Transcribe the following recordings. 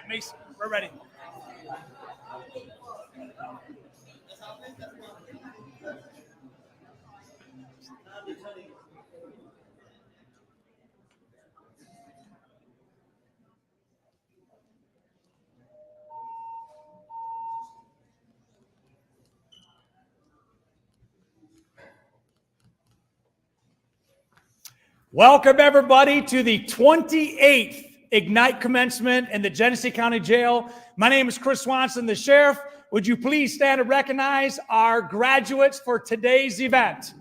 Mason, we're ready. Welcome, everybody, to the 28th I.G.N.I.T.E commencement in the Genesee County Jail. My name is Chris Swanson, the sheriff. Would you please stand and recognize our graduates for today's event?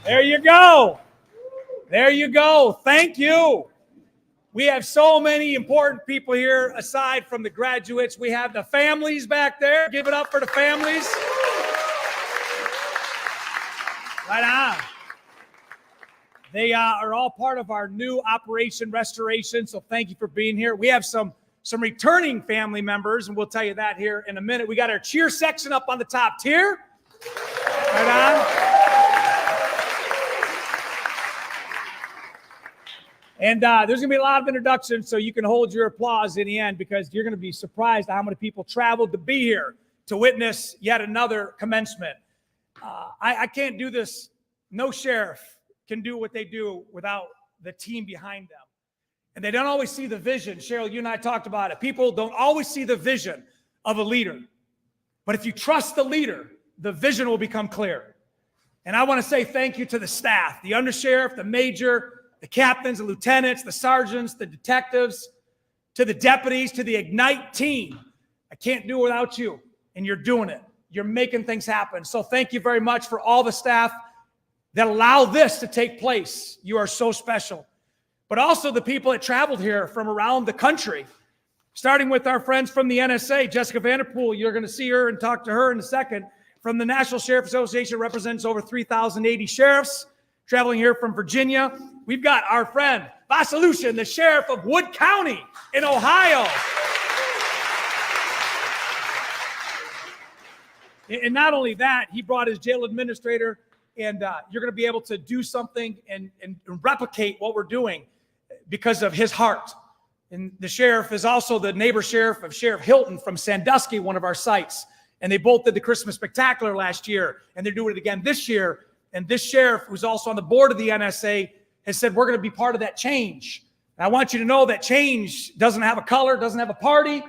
There you go. There you go. Thank you. We have so many important people here aside from the graduates. We have the families back there. Give it up for the families. Right on. They are all part of our new Operation Restoration, so thank you for being here. We have some returning family members, and we'll tell you that here in a minute. We got our cheer section up on the top tier. Right on. And there's going to be a lot of introductions, so you can hold your applause in the end because you're going to be surprised at how many people traveled to be here to witness yet another commencement. I can't do this. No sheriff can do what they do without the team behind them. And they don't always see the vision. Cheryl, you and I talked about it. People don't always see the vision of a leader. But if you trust the leader, the vision will become clear. And I want to say thank you to the staff, the undersheriff, the major, the captains, the lieutenants, the sergeants, the detectives, to the deputies, to the I.G.N.I.T.E team. I can't do it without you, and you're doing it. You're making things happen. So thank you very much for all the staff that allow this to take place. You are so special. But also the people that traveled here from around the country, starting with our friends from the NSA, Jessica Vanderpool. You're going to see her and talk to her in a second. From the National Sheriff Association, represents over 3,080 sheriffs. Traveling here from Virginia, we've got our friend, Vasalushin, the sheriff of Wood County in Ohio. And not only that, he brought his jail administrator, and you're going to be able to do something and replicate what we're doing because of his heart. And the sheriff is also the neighbor sheriff of Sheriff Hilton from Sandusky, one of our sites. And they both did the Christmas Spectacular last year, and they're doing it again this year. And this sheriff, who's also on the board of the NSA, has said, we're going to be part of that change. And I want you to know that change doesn't have a color, doesn't have a party.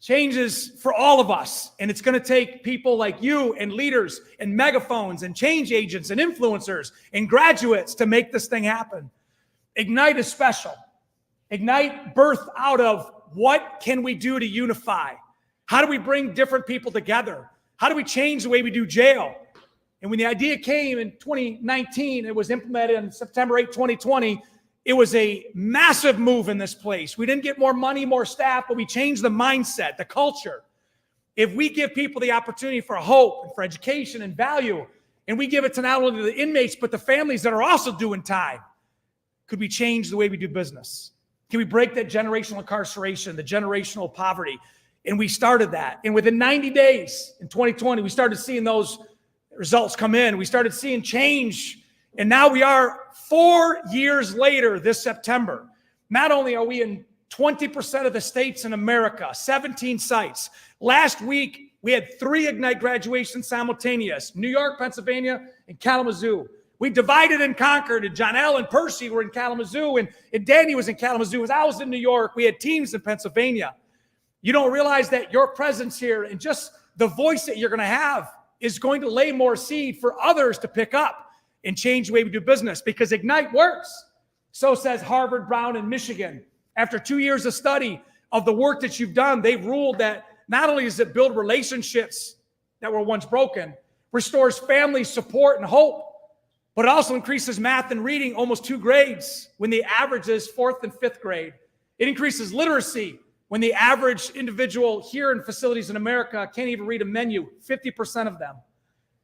Change is for all of us. And it's going to take people like you and leaders and megaphones and change agents and influencers and graduates to make this thing happen. I.G.N.I.T.E is special. I.G.N.I.T.E birthed out of what can we do to unify? How do we bring different people together? How do we change the way we do jail? And when the idea came in 2019, it was implemented on September 8, 2020. It was a massive move in this place. We didn't get more money, more staff, but we changed the mindset, the culture. If we give people the opportunity for hope and for education and value, and we give it to not only the inmates, but the families that are also doing time, could we change the way we do business? Can we break that generational incarceration, the generational poverty? And we started that. And within 90 days in 2020, we started seeing those results come in. We started seeing change. And now we are 4 years later this September. Not only are we in 20% of the states in America, 17 sites. Last week, we had 3 I.G.N.I.T E graduations simultaneous, New York, Pennsylvania, in Kalamazoo. We divided and conquered, and John L. and Percy were in Kalamazoo, and Danny was in Kalamazoo. As I was in New York, we had teams in Pennsylvania. You don't realize that your presence here and just the voice that you're going to have is going to lay more seed for others to pick up and change the way we do business, because I.G.N.I.T.E works. So says Harvard, Brown, and Michigan. After 2 years of study of the work that you've done, they've ruled that not only does it build relationships that were once broken, restores family support and hope, but it also increases math and reading almost 2 grades when the average is 4th and 5th grade. It increases literacy when the average individual here in facilities in America can't even read a menu, 50% of them.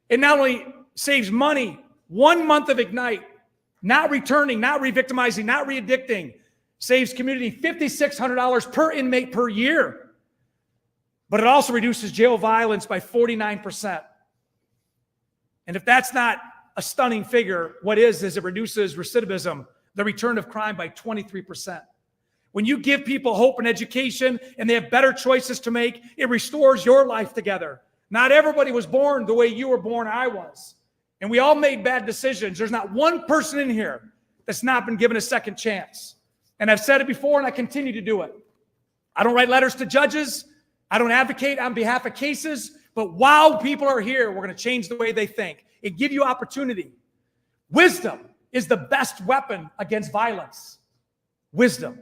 It not only saves money, 1 month of I.G.N.I.T.E, not returning, not re-victimizing, not re-addicting, saves community $5,600 per inmate per year. But it also reduces jail violence by 49%. And if that's not a stunning figure, what is it reduces recidivism, the return of crime, by 23%. When you give people hope and education and they have better choices to make, it restores your life together. Not everybody was born the way you were born, I was. And we all made bad decisions. There's not one person in here that's not been given a second chance. And I've said it before, and I continue to do it. I don't write letters to judges. I don't advocate on behalf of cases. But while people are here, we're going to change the way they think and give you opportunity. Wisdom is the best weapon against violence. Wisdom.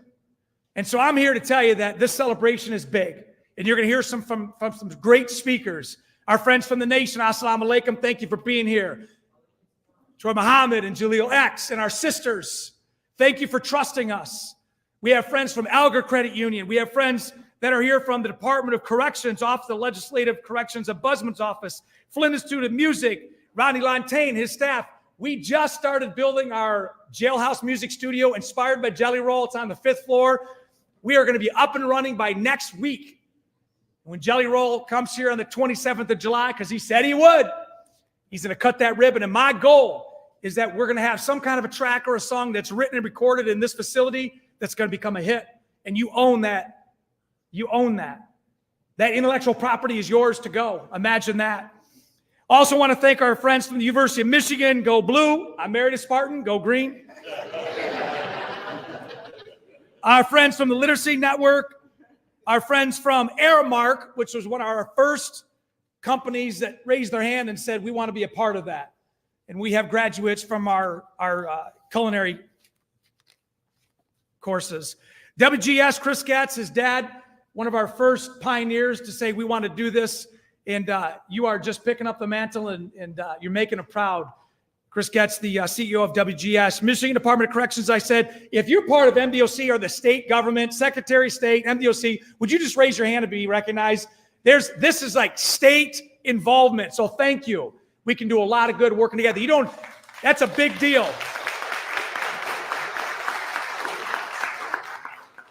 And so I'm here to tell you that this celebration is big. And you're going to hear from some great speakers. Our friends from the nation, assalamu alaikum, thank you for being here. Troy Muhammad and Jaleel X, and our sisters, thank you for trusting us. We have friends from Alger Credit Union. We have friends that are here from the Department of Corrections, off the Legislative Corrections Ombudsman's Office, Flint Institute of Music, Ronnie Lantain, his staff. We just started building our jailhouse music studio inspired by Jelly Roll. It's on the 5th floor. We are going to be up and running by next week. When Jelly Roll comes here on the 27th of July, because he said he would, he's going to cut that ribbon. And my goal is that we're going to have some kind of a track or a song that's written and recorded in this facility that's going to become a hit. And you own that. You own that. That intellectual property is yours to go. Imagine that. Also want to thank our friends from the University of Michigan. Go Blue. I'm married to Spartan. Go Green. Our friends from the Literacy Network. Our friends from Aramark, which was one of our first companies that raised their hand and said, we want to be a part of that. And we have graduates from our culinary courses. WGS, Chris Gatz, his dad, one of our first pioneers to say, we want to do this. And you are just picking up the mantle and you're making him proud. Chris Gatz, the CEO of WGS. Michigan Department of Corrections, I said, if you're part of MDOC or the state government, Secretary of State, MDOC, would you just raise your hand to be recognized? This is like state involvement. So thank you. We can do a lot of good working together. That's a big deal.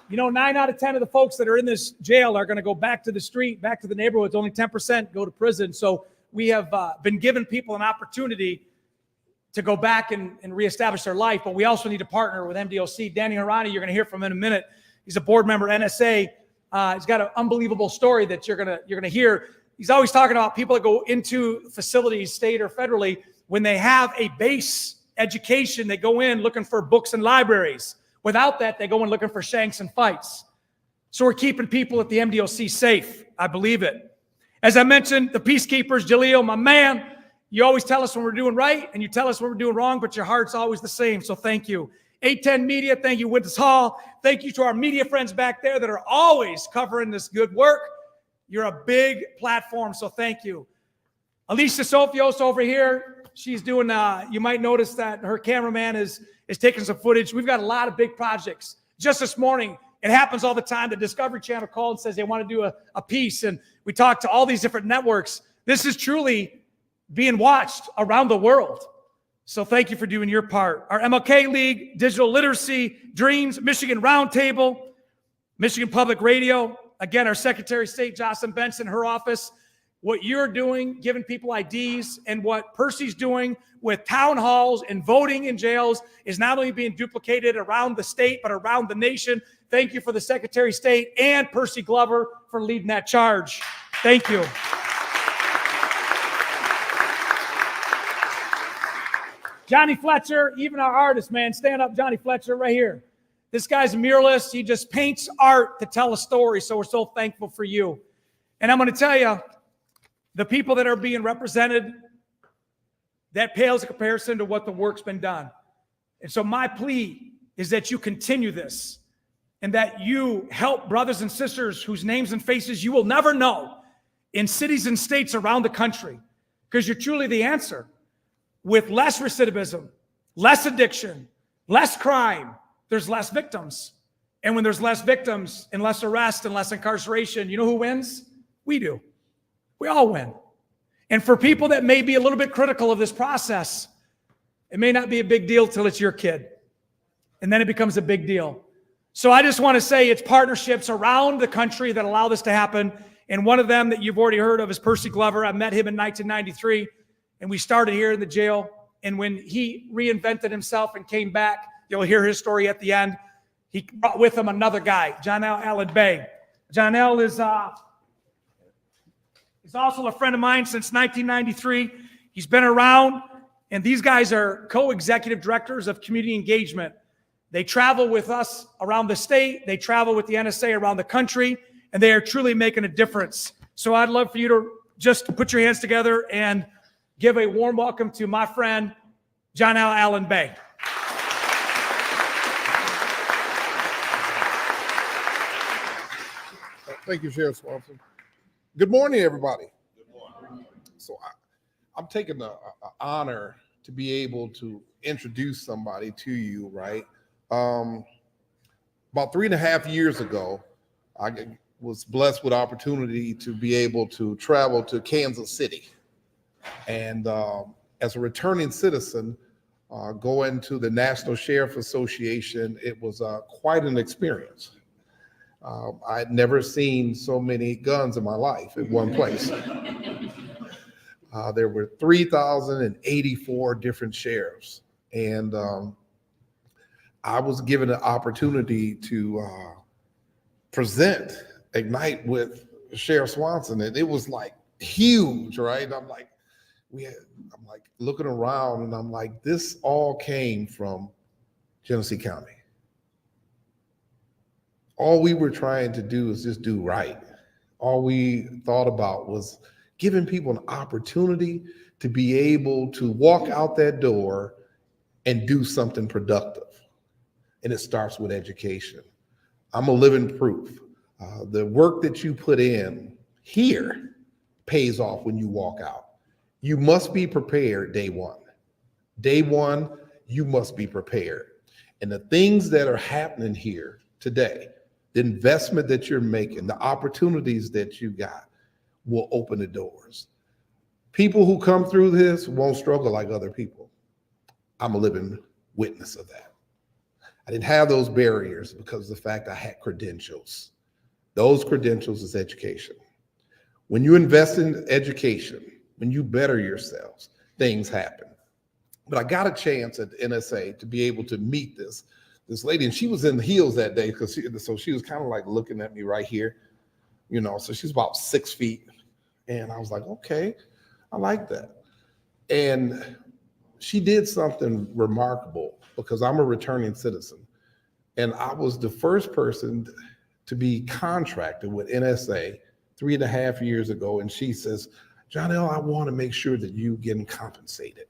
9 out of 10 of the folks that are in this jail are going to go back to the street, back to the neighborhoods. Only 10% go to prison. So we have been giving people an opportunity to go back and reestablish their life. But we also need to partner with MDOC. Danny Harani, you're going to hear from in a minute. He's a board member at NSA. He's got an unbelievable story that you're going to hear. He's always talking about people that go into facilities, state or federally, when they have a base education, they go in looking for books and libraries. Without that, they go in looking for shanks and fights. So we're keeping people at the MDOC safe. I believe it. As I mentioned, the peacekeepers, Jaleel, my man, you always tell us when we're doing right and you tell us when we're doing wrong, but your heart's always the same. So thank you. 810 Media, thank you. Witness Hall, thank you to our media friends back there that are always covering this good work. You're a big platform, so thank you. Alicia Sofios over here, she's doing, you might notice that her cameraman is taking some footage. We've got a lot of big projects. Just this morning, it happens all the time. The Discovery Channel called and says they want to do a piece, and we talked to all these different networks. This is truly being watched around the world. So thank you for doing your part. Our MLK League, Digital Literacy, Dreams, Michigan Roundtable, Michigan Public Radio. Again, our Secretary of State, Jocelyn Benson, her office. What you're doing, giving people IDs, and what Percy's doing with town halls and voting in jails is not only being duplicated around the state, but around the nation. Thank you for the Secretary of State and Percy Glover for leading that charge. Thank you. Johnny Fletcher, even our artist, man. Stand up, Johnny Fletcher, right here. This guy's a muralist. He just paints art to tell a story, so we're so thankful for you. And I'm going to tell you, the people that are being represented, that pales in comparison to what the work's been done. And so my plea is that you continue this and that you help brothers and sisters whose names and faces you will never know in cities and states around the country, because you're truly the answer. With less recidivism, less addiction, less crime, there's less victims. And when there's less victims and less arrest and less incarceration, you know who wins? We do. We all win. And for people that may be a little bit critical of this process, it may not be a big deal till it's your kid. And then it becomes a big deal. So I just want to say it's partnerships around the country that allow this to happen. And one of them that you've already heard of is Percy Glover. I met him in 1993, and we started here in the jail. And when he reinvented himself and came back, you'll hear his story at the end. He brought with him another guy, John L. Allen Bay. John L. is also a friend of mine since 1993. He's been around, and these guys are co-executive directors of community engagement. They travel with us around the state. They travel with the NSA around the country, and they are truly making a difference. So I'd love for you to just put your hands together and give a warm welcome to my friend, John L. Allen Bay. Thank you, Sheriff Swanson. Good morning, everybody. Good morning. So I'm taking the honor to be able to introduce somebody to you, right? About 3.5 years ago, I was blessed with opportunity to be able to travel to Kansas City. And as a returning citizen, going to the National Sheriff Association, it was quite an experience. I'd never seen so many guns in my life in one place. There were 3,084 different sheriffs. And I was given an opportunity to present I.G.N.I.T.E with Sheriff Swanson. And it was like huge, right? I'm like looking around and I'm like, this all came from Genesee County. All we were trying to do is just do right. All we thought about was giving people an opportunity to be able to walk out that door and do something productive. And it starts with education. I'm a living proof. The work that you put in here pays off when you walk out. You must be prepared day one. Day one, you must be prepared. And the things that are happening here today, the investment that you're making, the opportunities that you got will open the doors. People who come through this won't struggle like other people. I'm a living witness of that. I didn't have those barriers because of the fact I had credentials. Those credentials is education. When you invest in education, when you better yourselves, things happen. But I got a chance at the NSA to be able to meet this lady, and she was in the heels that day because she was kind of like looking at me right here, you know, so she's about 6 feet. And I was like, okay, I like that. And she did something remarkable because I'm a returning citizen. And I was the first person to be contracted with NSA 3.5 years ago. And she says, John L., I want to make sure that you getting compensated.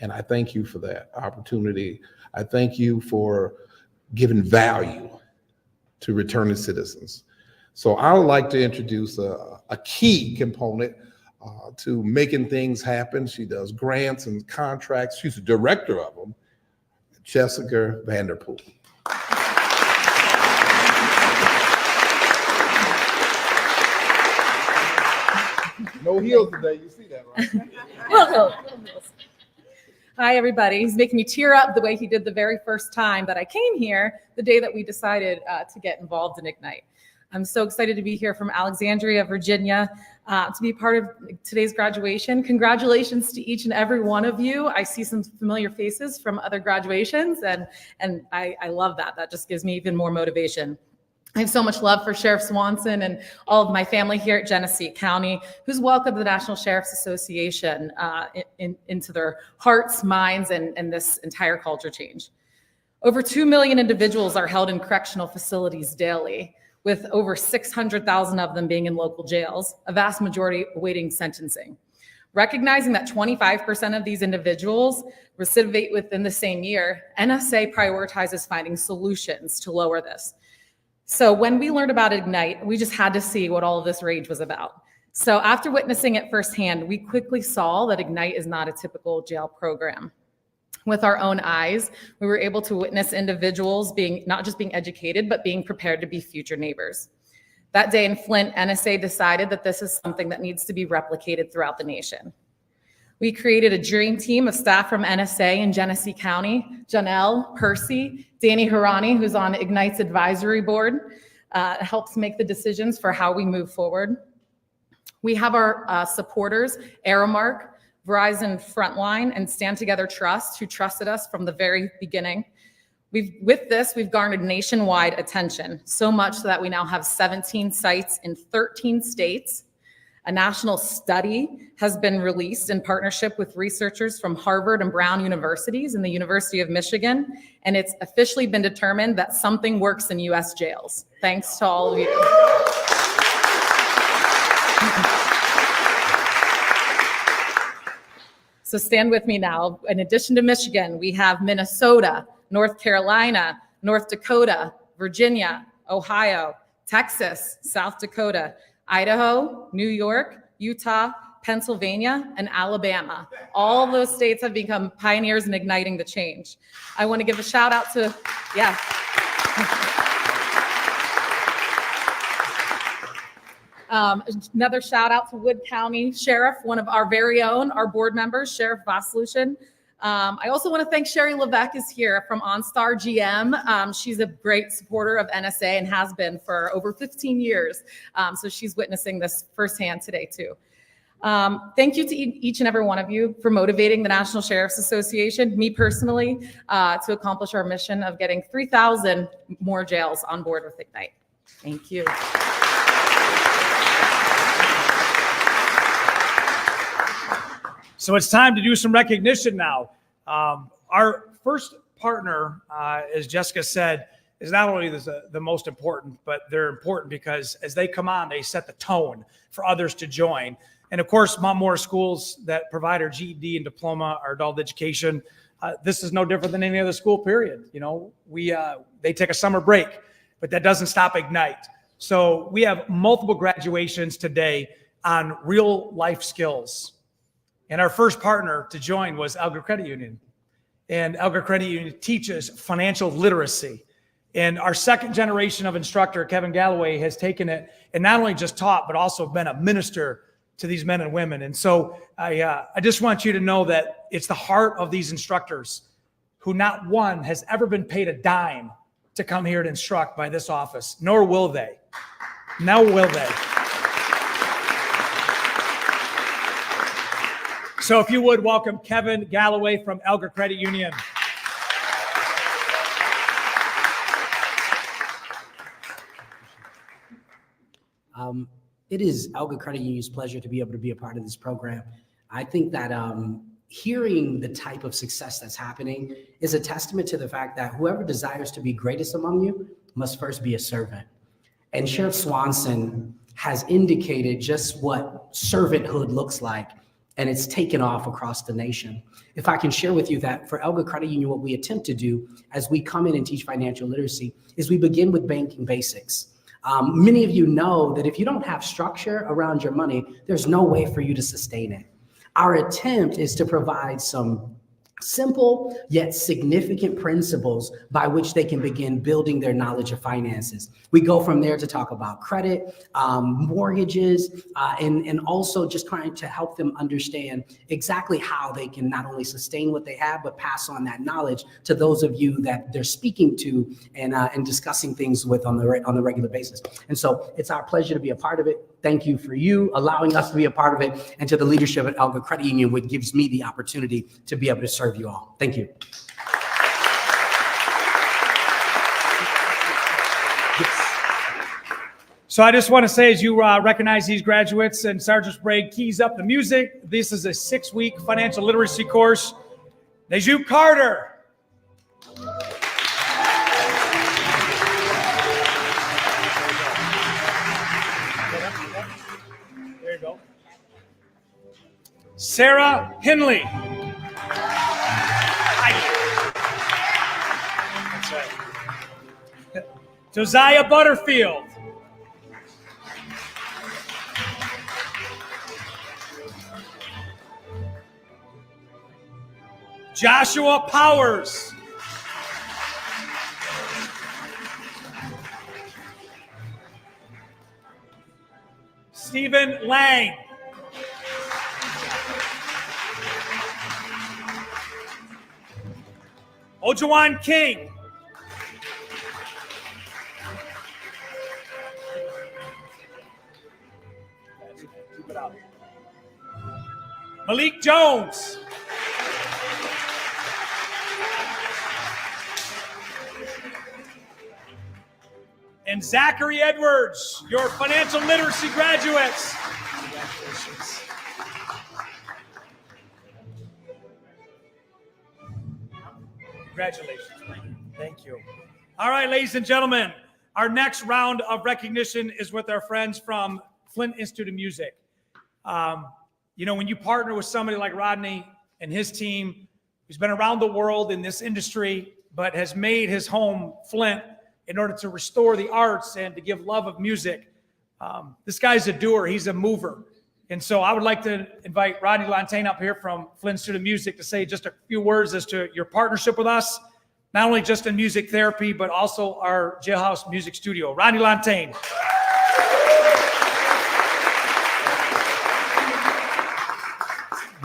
And I thank you for that opportunity. I thank you for giving value to returning citizens. So I would like to introduce a key component to making things happen. She does grants and contracts. She's the director of them, Jessica Vanderpool. No heels today, you see that, right? Welcome. Hi, everybody. He's making me tear up the way he did the very first time that I came here, the day that we decided to get involved in I.G.N.I.T.E. I'm so excited to be here from Alexandria, Virginia, to be part of today's graduation. Congratulations to each and every one of you. I see some familiar faces from other graduations, and I love that. That just gives me even more motivation. I have so much love for Sheriff Swanson and all of my family here at Genesee County, who's welcomed the National Sheriff's Association into their hearts, minds, and this entire culture change. Over 2 million individuals are held in correctional facilities daily, with over 600,000 of them being in local jails, a vast majority awaiting sentencing. Recognizing that 25% of these individuals recidivate within the same year, NSA prioritizes finding solutions to lower this. So when we learned about I.G.N.I.T.E, we just had to see what all of this rage was about. So after witnessing it firsthand, we quickly saw that I.G.N.I.T.E is not a typical jail program. With our own eyes, we were able to witness individuals not just being educated, but being prepared to be future neighbors. That day in Flint, NSA decided that this is something that needs to be replicated throughout the nation. We created a dream team of staff from NSA in Genesee County, Janelle, Percy, Danny Harani, who's on I.G.N.I.T.E's advisory board, helps make the decisions for how we move forward. We have our supporters, Aramark, Verizon Frontline, and Stand Together Trust, who trusted us from the very beginning. With this, we've garnered nationwide attention, so much so that we now have 17 sites in 13 states. A national study has been released in partnership with researchers from Harvard and Brown universities and the University of Michigan, and it's officially been determined that something works in U.S. jails. Thanks to all of you. So stand with me now. In addition to Michigan, we have Minnesota, North Carolina, North Dakota, Virginia, Ohio, Texas, South Dakota, Idaho, New York, Utah, Pennsylvania, and Alabama. All those states have become pioneers in igniting the change. I want to give a shout out to, another shout out to Wood County Sheriff, one of our very own, our board members, Sheriff Voslution. I also want to thank Sherry Levesque is here from OnStar GM. She's a great supporter of NSA and has been for over 15 years. So she's witnessing this firsthand today too. Thank you to each and every one of you for motivating the National Sheriff's Association, me personally, to accomplish our mission of getting 3,000 more jails on board with I.G.N.I.T.E. Thank you. So it's time to do some recognition now. Our first partner, as Jessica said, is not only the most important, but they're important because as they come on, they set the tone for others to join. And of course, Montmore schools that provide our GED and diploma, our adult education, this is no different than any other school, period. You know, they take a summer break, but that doesn't stop I.G.N.I.T.E. So we have multiple graduations today on real life skills. And our first partner to join was I.G.N.I.T.E Credit Union. And I.G.N.I.T E Credit Union teaches financial literacy. And our second generation of instructor, Kevin Galloway, has taken it and not only just taught, but also been a minister to these men and women. And so I just want you to know that it's the heart of these instructors who not one has ever been paid a dime to come here to instruct by this office, nor will they. Nor will they. So if you would welcome Kevin Galloway from I.G.N.I.T E Credit Union. It is I.G.N.I.T E Credit Union's pleasure to be able to be a part of this program. I think that hearing the type of success that's happening is a testament to the fact that whoever desires to be greatest among you must first be a servant. And Sheriff Swanson has indicated just what servanthood looks like, and it's taken off across the nation. If I can share with you that for I.G.N.I.T E Credit Union, what we attempt to do as we come in and teach financial literacy is we begin with banking basics. Many of you know that if you don't have structure around your money, there's no way for you to sustain it. Our attempt is to provide some simple yet significant principles by which they can begin building their knowledge of finances. We go from there to talk about credit, mortgages, and also just trying to help them understand exactly how they can not only sustain what they have, but pass on that knowledge to those of you that they're speaking to and discussing things with on the regular basis. And so it's our pleasure to be a part of it. Thank you for you allowing us to be a part of it, and to the leadership at I.G.N.I.T E Credit Union, which gives me the opportunity to be able to serve you all. Thank you. Yes. So I just want to say, as you recognize these graduates and Sergeant Sprague keys up the music, this is a 6-week financial literacy course. Najib Carter. There you go. Sarah Henley. That's right. Josiah Butterfield. Joshua Powers. Stephen Lang. Ojuan King. Malik Jones. And Zachary Edwards, your financial literacy graduates. Congratulations. Congratulations. Thank you. All right, ladies and gentlemen, our next round of recognition is with our friends from Flint Institute of Music. You know, when you partner with somebody like Rodney and his team, who's been around the world in this industry, but has made his home Flint in order to restore the arts and to give love of music. This guy's a doer, he's a mover. And so I would like to invite Rodney Lantain up here from Flint Institute of Music to say just a few words as to your partnership with us, not only just in music therapy, but also our Jailhouse Music Studio. Rodney Lantain.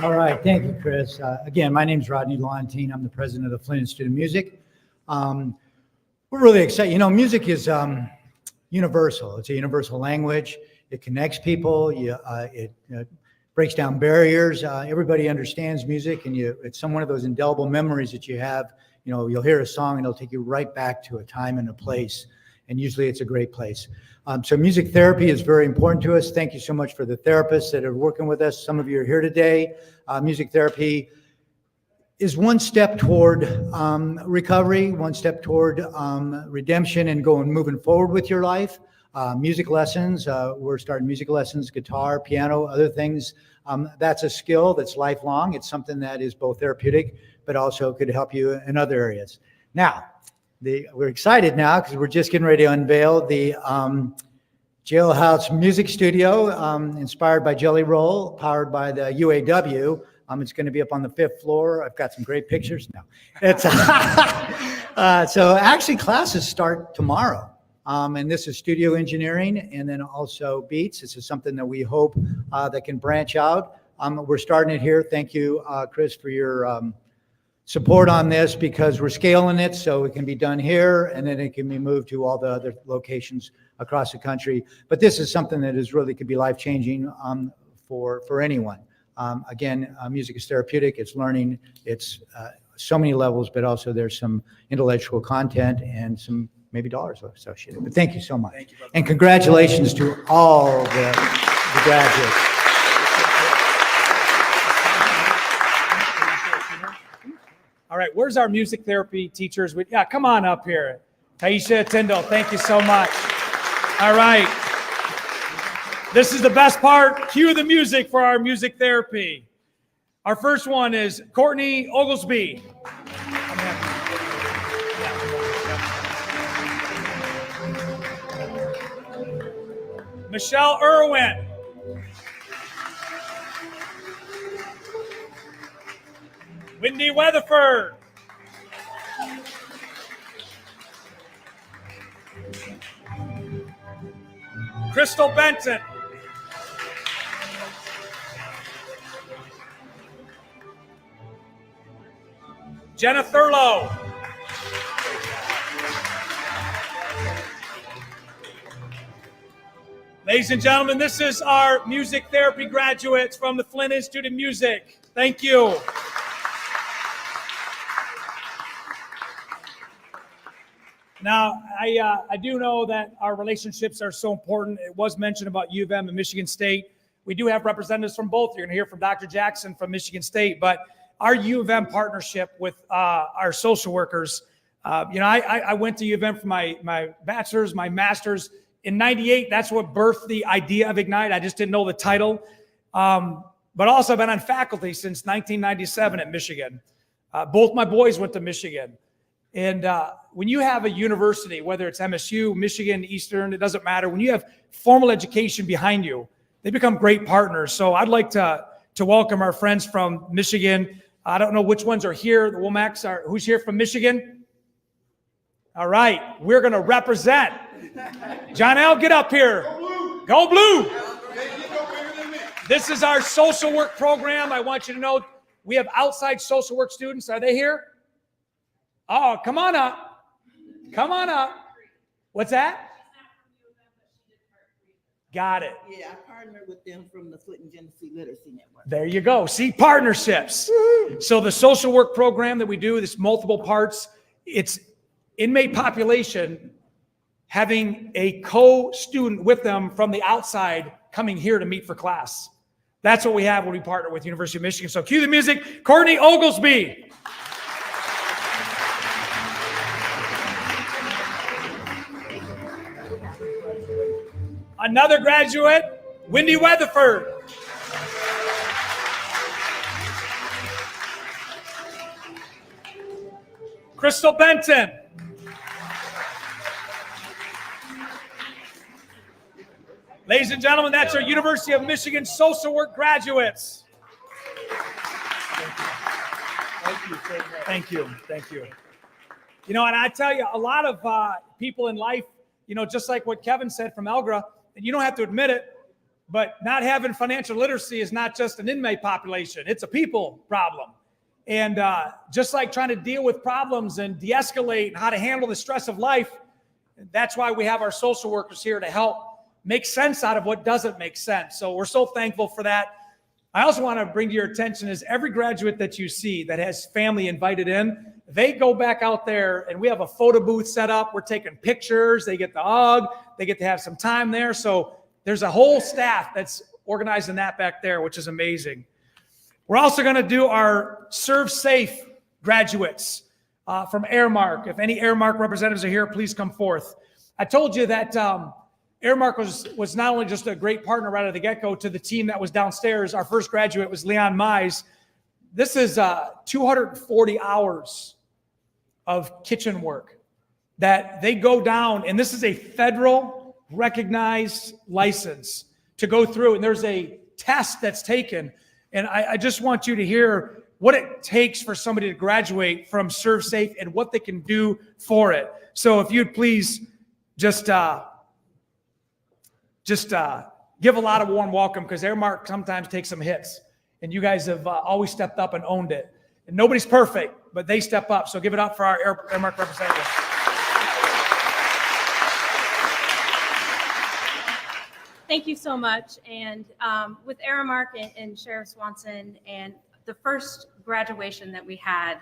All right, thank you, Chris. Again, my name is Rodney Lantain. I'm the president of the Flint Institute of Music. We're really excited. You know, music is universal. It's a universal language. It connects people. It breaks down barriers. Everybody understands music, and it's one of those indelible memories that you have. You know, you'll hear a song, and it'll take you right back to a time and a place, and usually it's a great place. So music therapy is very important to us. Thank you so much for the therapists that are working with us. Some of you are here today. Music therapy is one step toward recovery, one step toward redemption and moving forward with your life. Music lessons, we're starting music lessons, guitar, piano, other things. That's a skill that's lifelong. It's something that is both therapeutic, but also could help you in other areas. Now, we're excited now because we're just getting ready to unveil the Jailhouse Music Studio, inspired by Jelly Roll, powered by the UAW. It's going to be up on the 5th floor. I've got some great pictures now. It's so actually classes start tomorrow. And this is studio engineering and then also beats. This is something that we hope that can branch out. We're starting it here. Thank you, Chris, for your support on this, because we're scaling it so it can be done here and then it can be moved to all the other locations across the country. But this is something that is really could be life-changing for anyone. Again, music is therapeutic, it's learning, it's so many levels, but also there's some intellectual content and some maybe dollars associated. But thank you so much. Thank you, and congratulations to all the graduates. All right, where's our music therapy teachers? Yeah, come on up here. Taisha Tyndall, thank you so much. All right. This is the best part. Cue the music for our music therapy. Our first one is Courtney Oglesby. Michelle Irwin. Wendy Weatherford. Crystal Benton. Jenna Thurlow. Ladies and gentlemen, this is our music therapy graduates from the Flint Institute of Music. Thank you. Now, I do know that our relationships are so important. It was mentioned about U of M and Michigan State. We do have representatives from both. You're going to hear from Dr. Jackson from Michigan State, but our U of M partnership with our social workers, I went to U of M for my bachelor's, my master's. In 98, that's what birthed the idea of I.G.N.I.T.E. I just didn't know the title. But also I've been on faculty since 1997 at Michigan. Both my boys went to Michigan. And when you have a university, whether it's MSU, Michigan, Eastern, it doesn't matter. When you have formal education behind you, they become great partners. So I'd like to welcome our friends from Michigan. I don't know which ones are here. The Womacs are. Who's here from Michigan? All right, we're going to represent. John L., get up here. Go blue. This is our social work program. I want you to know we have outside social work students. Are they here? Oh, come on up. Come on up. What's that? Got it. Yeah, I partnered with them from the Clinton Genesee Literacy Network. There you go. See, partnerships. So the social work program that we do, this multiple parts, it's inmate population having a co-student with them from the outside coming here to meet for class. That's what we have when we partner with University of Michigan. So cue the music. Courtney Oglesby. Another graduate, Wendy Weatherford. Crystal Benton. Ladies and gentlemen, that's our University of Michigan social work graduates. Thank you. Thank you. You know, and I tell you, a lot of people in life, you know, just like what Kevin said from Elgra, and you don't have to admit it, but not having financial literacy is not just an inmate population. It's a people problem. And just like trying to deal with problems and de-escalate and how to handle the stress of life, that's why we have our social workers here to help make sense out of what doesn't make sense. So we're so thankful for that. I also want to bring to your attention is every graduate that you see that has family invited in, they go back out there and we have a photo booth set up. We're taking pictures. They get the hug. They get to have some time there. So there's a whole staff that's organizing that back there, which is amazing. We're also going to do our Serve Safe graduates from Airmark. If any Airmark representatives are here, please come forth. I told you that Airmark was not only just a great partner right out of the get-go to the team that was downstairs. Our first graduate was Leon Mize. This is 240 hours of kitchen work that they go down, and this is a federal recognized license to go through, and there's a test that's taken, and I just want you to hear what it takes for somebody to graduate from Serve Safe and what they can do for it. So if you'd please just give a lot of warm welcome, because Airmark sometimes takes some hits, and you guys have always stepped up and owned it. And nobody's perfect, but they step up. So give it up for our Airmark representatives. Thank you so much. And with Aramark and Sheriff Swanson, and the first graduation that we had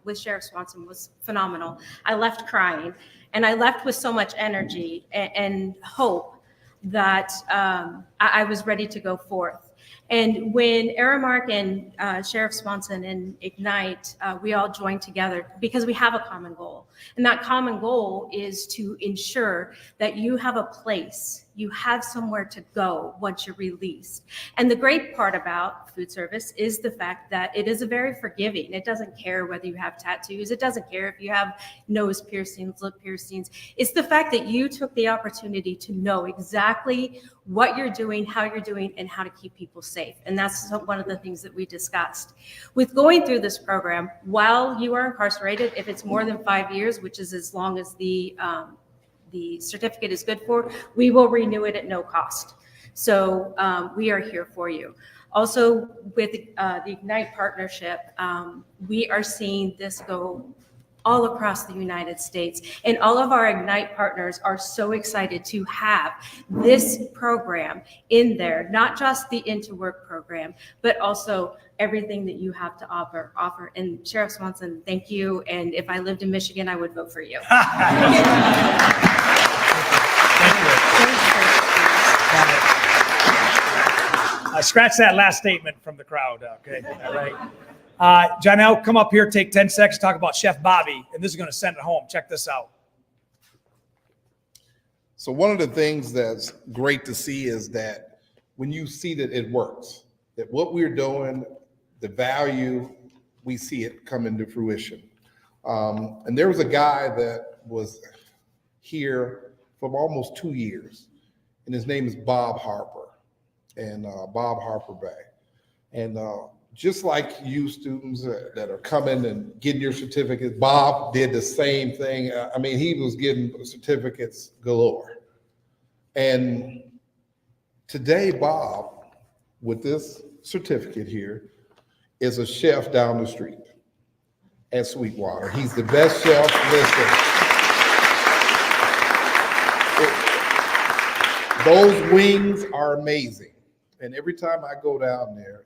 with Sheriff Swanson was phenomenal. I left crying, and I left with so much energy and hope that I was ready to go forth. And when Aramark and Sheriff Swanson and I.G.N.I.T.E, we all joined together because we have a common goal. And that common goal is to ensure that you have a place, you have somewhere to go once you're released. And the great part about food service is the fact that it is a very forgiving. It doesn't care whether you have tattoos. It doesn't care if you have nose piercings, lip piercings. It's the fact that you took the opportunity to know exactly what you're doing, how you're doing, and how to keep people safe. And that's one of the things that we discussed. With going through this program, while you are incarcerated, if it's more than 5 years, which is as long as the certificate is good for, we will renew it at no cost. So we are here for you. Also, with the I.G.N.I.T.E partnership, we are seeing this go all across the United States. And all of our I.G.N.I.T.E partners are so excited to have this program in there, not just the Into Work program, but also everything that you have to offer. And Sheriff Swanson, thank you. And if I lived in Michigan, I would vote for you. Scratch that last statement from the crowd. Okay, all right. Janelle, come up here, take 10 seconds, talk about Chef Bobby, and this is going to send it home. Check this out. So one of the things that's great to see is that when you see that it works, that what we're doing, the value, we see it come into fruition. And there was a guy that was here for almost 2 years, and his name is Bob Harper, and Bob Harper Bay. And just like you students that are coming and getting your certificates, Bob did the same thing. I mean, he was getting certificates galore. And today, Bob, with this certificate here, is a chef down the street at Sweetwater. He's the best chef. Listen, those wings are amazing. And every time I go down there,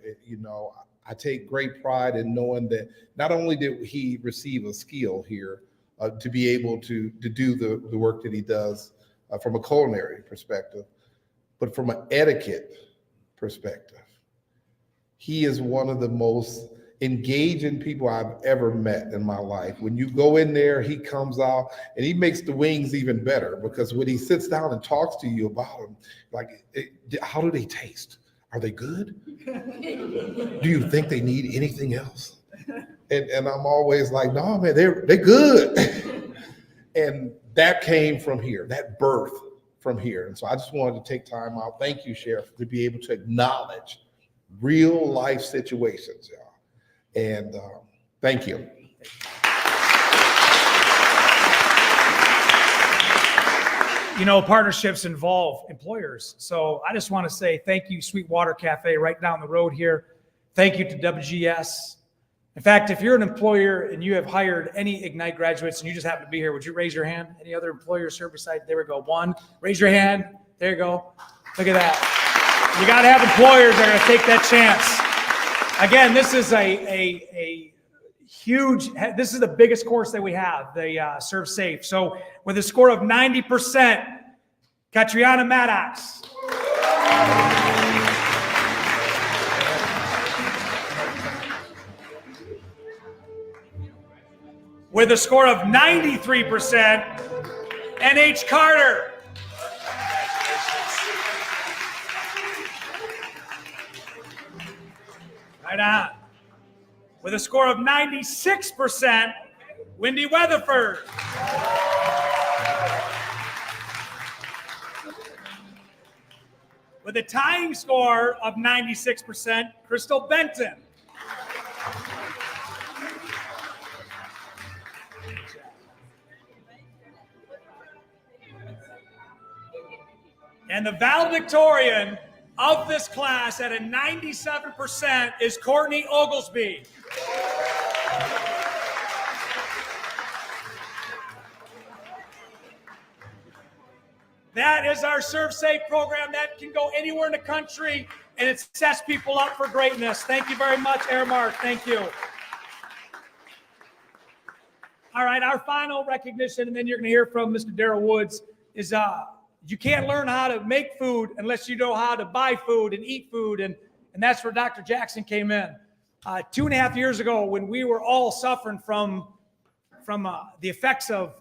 I take great pride in knowing that not only did he receive a skill here to be able to do the work that he does from a culinary perspective, but from an etiquette perspective. He is one of the most engaging people I've ever met in my life. When you go in there, he comes out and he makes the wings even better, because when he sits down and talks to you about them, like, how do they taste? Are they good? Do you think they need anything else? And I'm always like, no, man, they're good. And that came from here, that birth from here. And so I just wanted to take time out. Thank you, Sheriff, to be able to acknowledge real life situations, y'all. And thank you. Partnerships involve employers. So I just want to say thank you, Sweetwater Cafe, right down the road here. Thank you to WGS. In fact, if you're an employer and you have hired any I.G.N.I.T.E graduates and you just happen to be here, would you raise your hand? Any other employers here besides? There we go. One. Raise your hand. There you go. Look at that. You got to have employers that are going to take that chance. Again, this is a huge, this is the biggest course that we have, the Serve Safe. So with a score of 90%, Catriona Maddox. With a score of 93%, N.H. Carter. Right on. With a score of 96%, Wendy Weatherford. With a tying score of 96%, Crystal Benton. And the valedictorian of this class at a 97% is Courtney Oglesby. That is our Serve Safe program that can go anywhere in the country, and it sets people up for greatness. Thank you very much, Aramark. Thank you. All right, our final recognition, and then you're going to hear from Mr. Darrell Woods, is you can't learn how to make food unless you know how to buy food and eat food, and that's where Dr. Jackson came in. 2.5 years ago, when we were all suffering from the effects of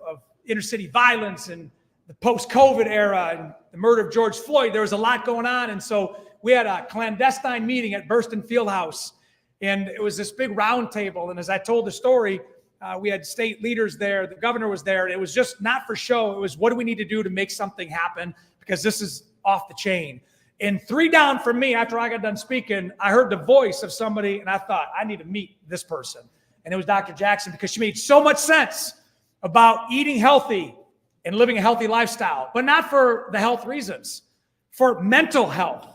inner city violence and the post-COVID era and the murder of George Floyd, there was a lot going on, and so we had a clandestine meeting at Burston Fieldhouse, and it was this big round table, and as I told the story, we had state leaders there, the governor was there, and it was just not for show. It was, what do we need to do to make something happen? Because this is off the chain. And 3 down from me, after I got done speaking, I heard the voice of somebody, and I thought, I need to meet this person. And it was Dr. Jackson, because she made so much sense about eating healthy and living a healthy lifestyle, but not for the health reasons, for mental health,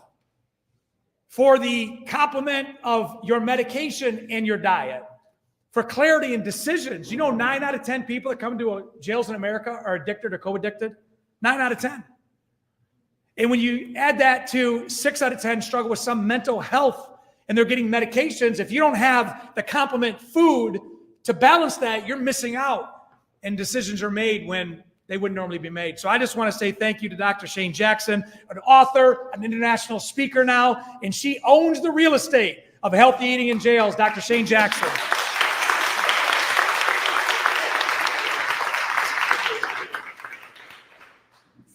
for the complement of your medication and your diet, for clarity in decisions. 9 out of 10 people that come to jails in America are addicted or co-addicted. 9 out of 10. And when you add that to 6 out of 10 struggle with some mental health and they're getting medications, if you don't have the complement food to balance that, you're missing out. And decisions are made when they wouldn't normally be made. So I just want to say thank you to Dr. Shane Jackson, an author, an international speaker now, and she owns the real estate of healthy eating in jails, Dr. Shane Jackson.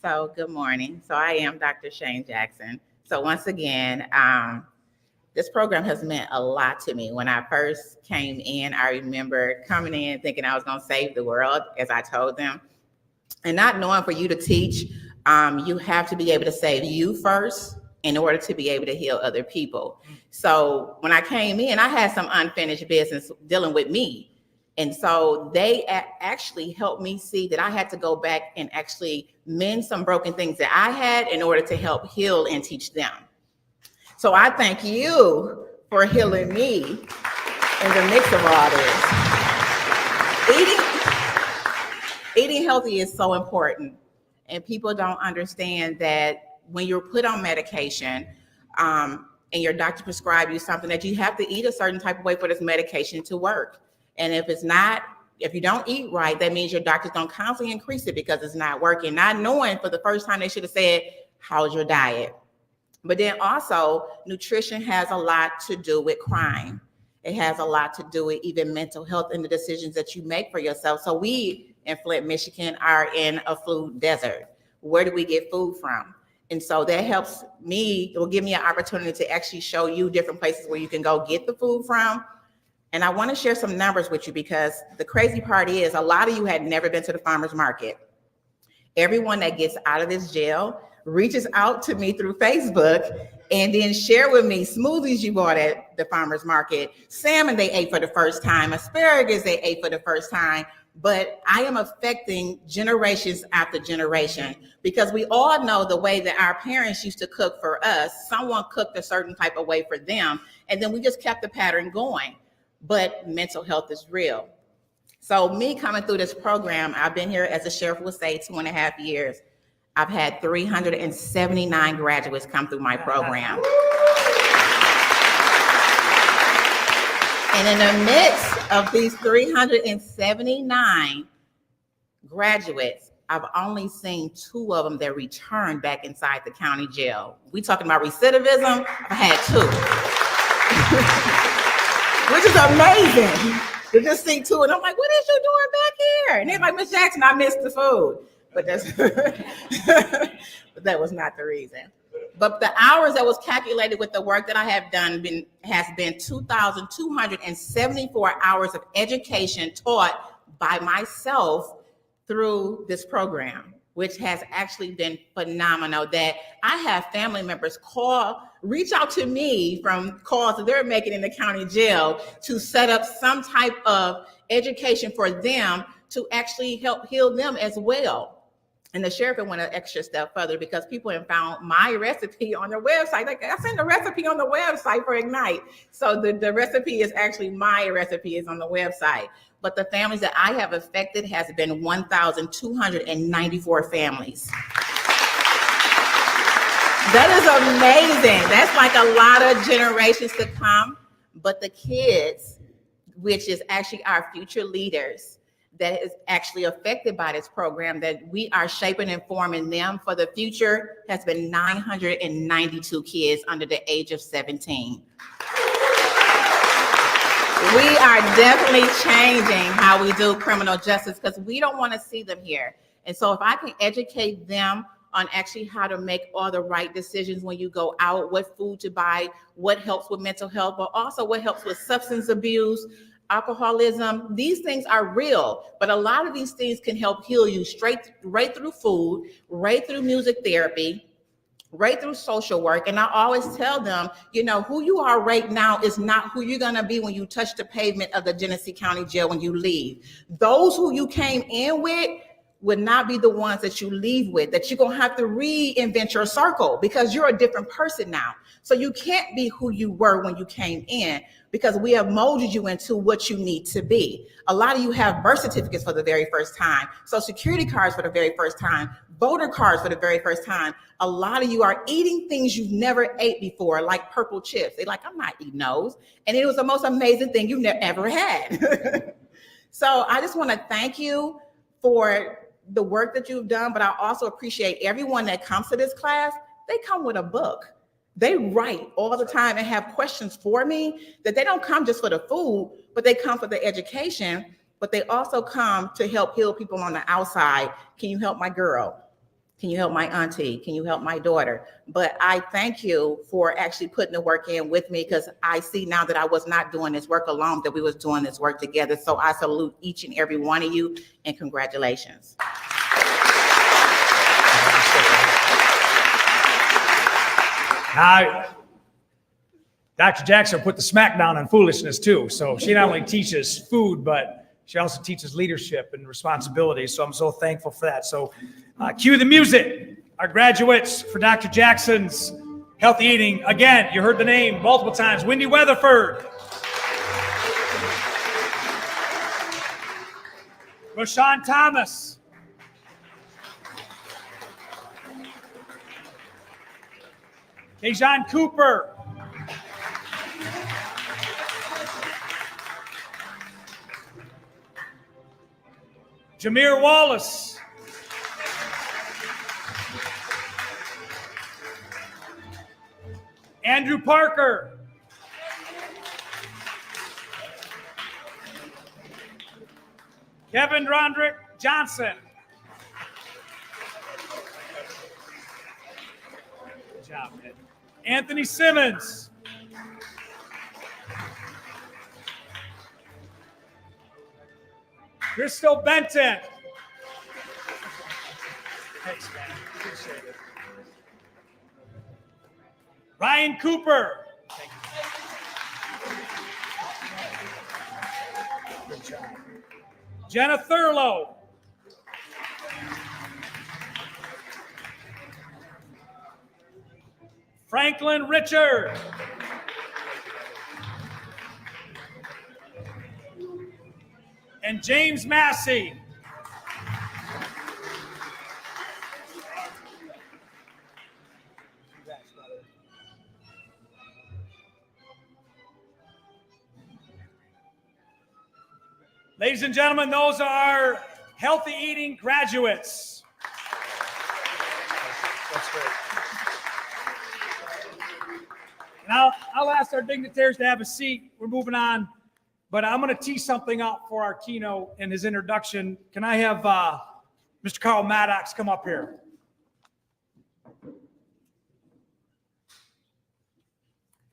So good morning. So I am Dr. Shane Jackson. So once again, this program has meant a lot to me. When I first came in, I remember coming in thinking I was going to save the world, as I told them, and not knowing for you to teach, you have to be able to save you first in order to be able to heal other people. So when I came in, I had some unfinished business dealing with me. And so they actually helped me see that I had to go back and actually mend some broken things that I had in order to help heal and teach them. So I thank you for healing me in the mix of all this. Eating healthy is so important. And people don't understand that when you're put on medication and your doctor prescribes you something, that you have to eat a certain type of way for this medication to work. And if you don't eat right, that means your doctor's gonna constantly increase it because it's not working. Not knowing for the first time they should have said, how's your diet? But then also, nutrition has a lot to do with crime. It has a lot to do with even mental health and the decisions that you make for yourself. So we in Flint, Michigan are in a food desert. Where do we get food from? And so that helps me, it will give me an opportunity to actually show you different places where you can go get the food from. And I want to share some numbers with you because the crazy part is a lot of you had never been to the farmer's market. Everyone that gets out of this jail reaches out to me through Facebook and then share with me smoothies you bought at the farmer's market, salmon they ate for the first time, asparagus they ate for the first time. But I am affecting generations after generation because we all know the way that our parents used to cook for us. Someone cooked a certain type of way for them, and then we just kept the pattern going. But mental health is real. So me coming through this program, I've been here, as the sheriff would say, 2.5 years. I've had 379 graduates come through my program. And in the midst of these 379 graduates, I've only seen 2 of them that returned back inside the county jail. We talking about recidivism? I had 2. Which is amazing to just see 2, and I'm like, what is you doing back here? And they're like, Miss Jackson, I missed the food. But that's but that was not the reason. But the hours that was calculated with the work that I have done has been 2,274 hours of education taught by myself through this program, which has actually been phenomenal. That I have family members reach out to me from calls that they're making in the county jail to set up some type of education for them to actually help heal them as well. And the sheriff went an extra step further because people have found my recipe on their website. Like, I sent the recipe on the website for I.G.N.I.T.E. So the recipe is actually my recipe is on the website. But the families that I have affected has been 1,294 families. That is amazing. That's like a lot of generations to come. But the kids, which is actually our future leaders, that is actually affected by this program, that we are shaping and forming them for the future, has been 992 kids under the age of 17. We are definitely changing how we do criminal justice because we don't want to see them here. And so if I can educate them on actually how to make all the right decisions when you go out, what food to buy, what helps with mental health, but also what helps with substance abuse, alcoholism, these things are real, but a lot of these things can help heal you right through food, right through music therapy, right through social work. And I always tell them, who you are right now is not who you're going to be when you touch the pavement of the Genesee County Jail when you leave. Those who you came in with would not be the ones that you leave with, that you're going to have to reinvent your circle because you're a different person now. So you can't be who you were when you came in because we have molded you into what you need to be. A lot of you have birth certificates for the very first time, Social Security cards for the very first time, voter cards for the very first time. A lot of you are eating things you've never ate before, like purple chips. They're like, I'm not eating those. And it was the most amazing thing you've ever had. So I just want to thank you for the work that you've done, but I also appreciate everyone that comes to this class. They come with a book. They write all the time and have questions for me that they don't come just for the food, but they come for the education, but they also come to help heal people on the outside. Can you help my girl? Can you help my auntie? Can you help my daughter? But I thank you for actually putting the work in with me because I see now that I was not doing this work alone, that we was doing this work together. So I salute each and every one of you and congratulations. Now, Dr. Jackson put the smack down on foolishness too. So she not only teaches food, but she also teaches leadership and responsibility. So I'm so thankful for that. So cue the music. Our graduates for Dr. Jackson's healthy eating. Again, you heard the name multiple times. Wendy Weatherford. Rashawn Thomas. Dejan Cooper. Jameer Wallace. Andrew Parker. Kevin Rondrick Johnson. Good job, man. Anthony Simmons. Crystal Benton. Thanks, man. Appreciate it. Ryan Cooper. Thank you. Good job. Jenna Thurlow. Franklin Richard. And James Massey. Ladies and gentlemen, those are our healthy eating graduates. That's great. Now, I'll ask our dignitaries to have a seat. We're moving on, but I'm going to tee something up for our keynote and his introduction. Can I have Mr. Carl Maddox come up here?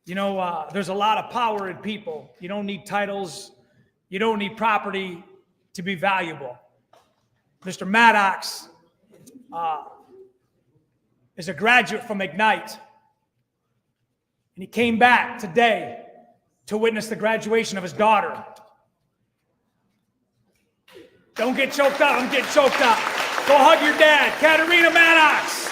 You know, there's a lot of power in people. You don't need titles. You don't need property to be valuable. Mr. Maddox is a graduate from I.G.N.I.T.E. And he came back today to witness the graduation of his daughter. Don't get choked up. I'm getting choked up. Go hug your dad, Katerina Maddox.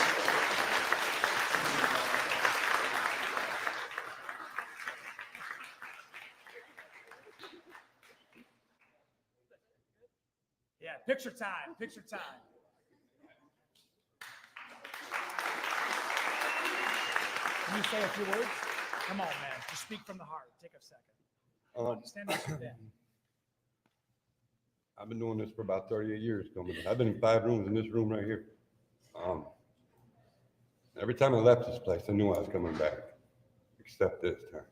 Yeah, picture time, picture time. Can you say a few words? Come on, man. Just speak from the heart. Take a second. Stand up and down. I've been doing this for about 38 years. I've been in 5 rooms in this room right here. Every time I left this place, I knew I was coming back, except this time.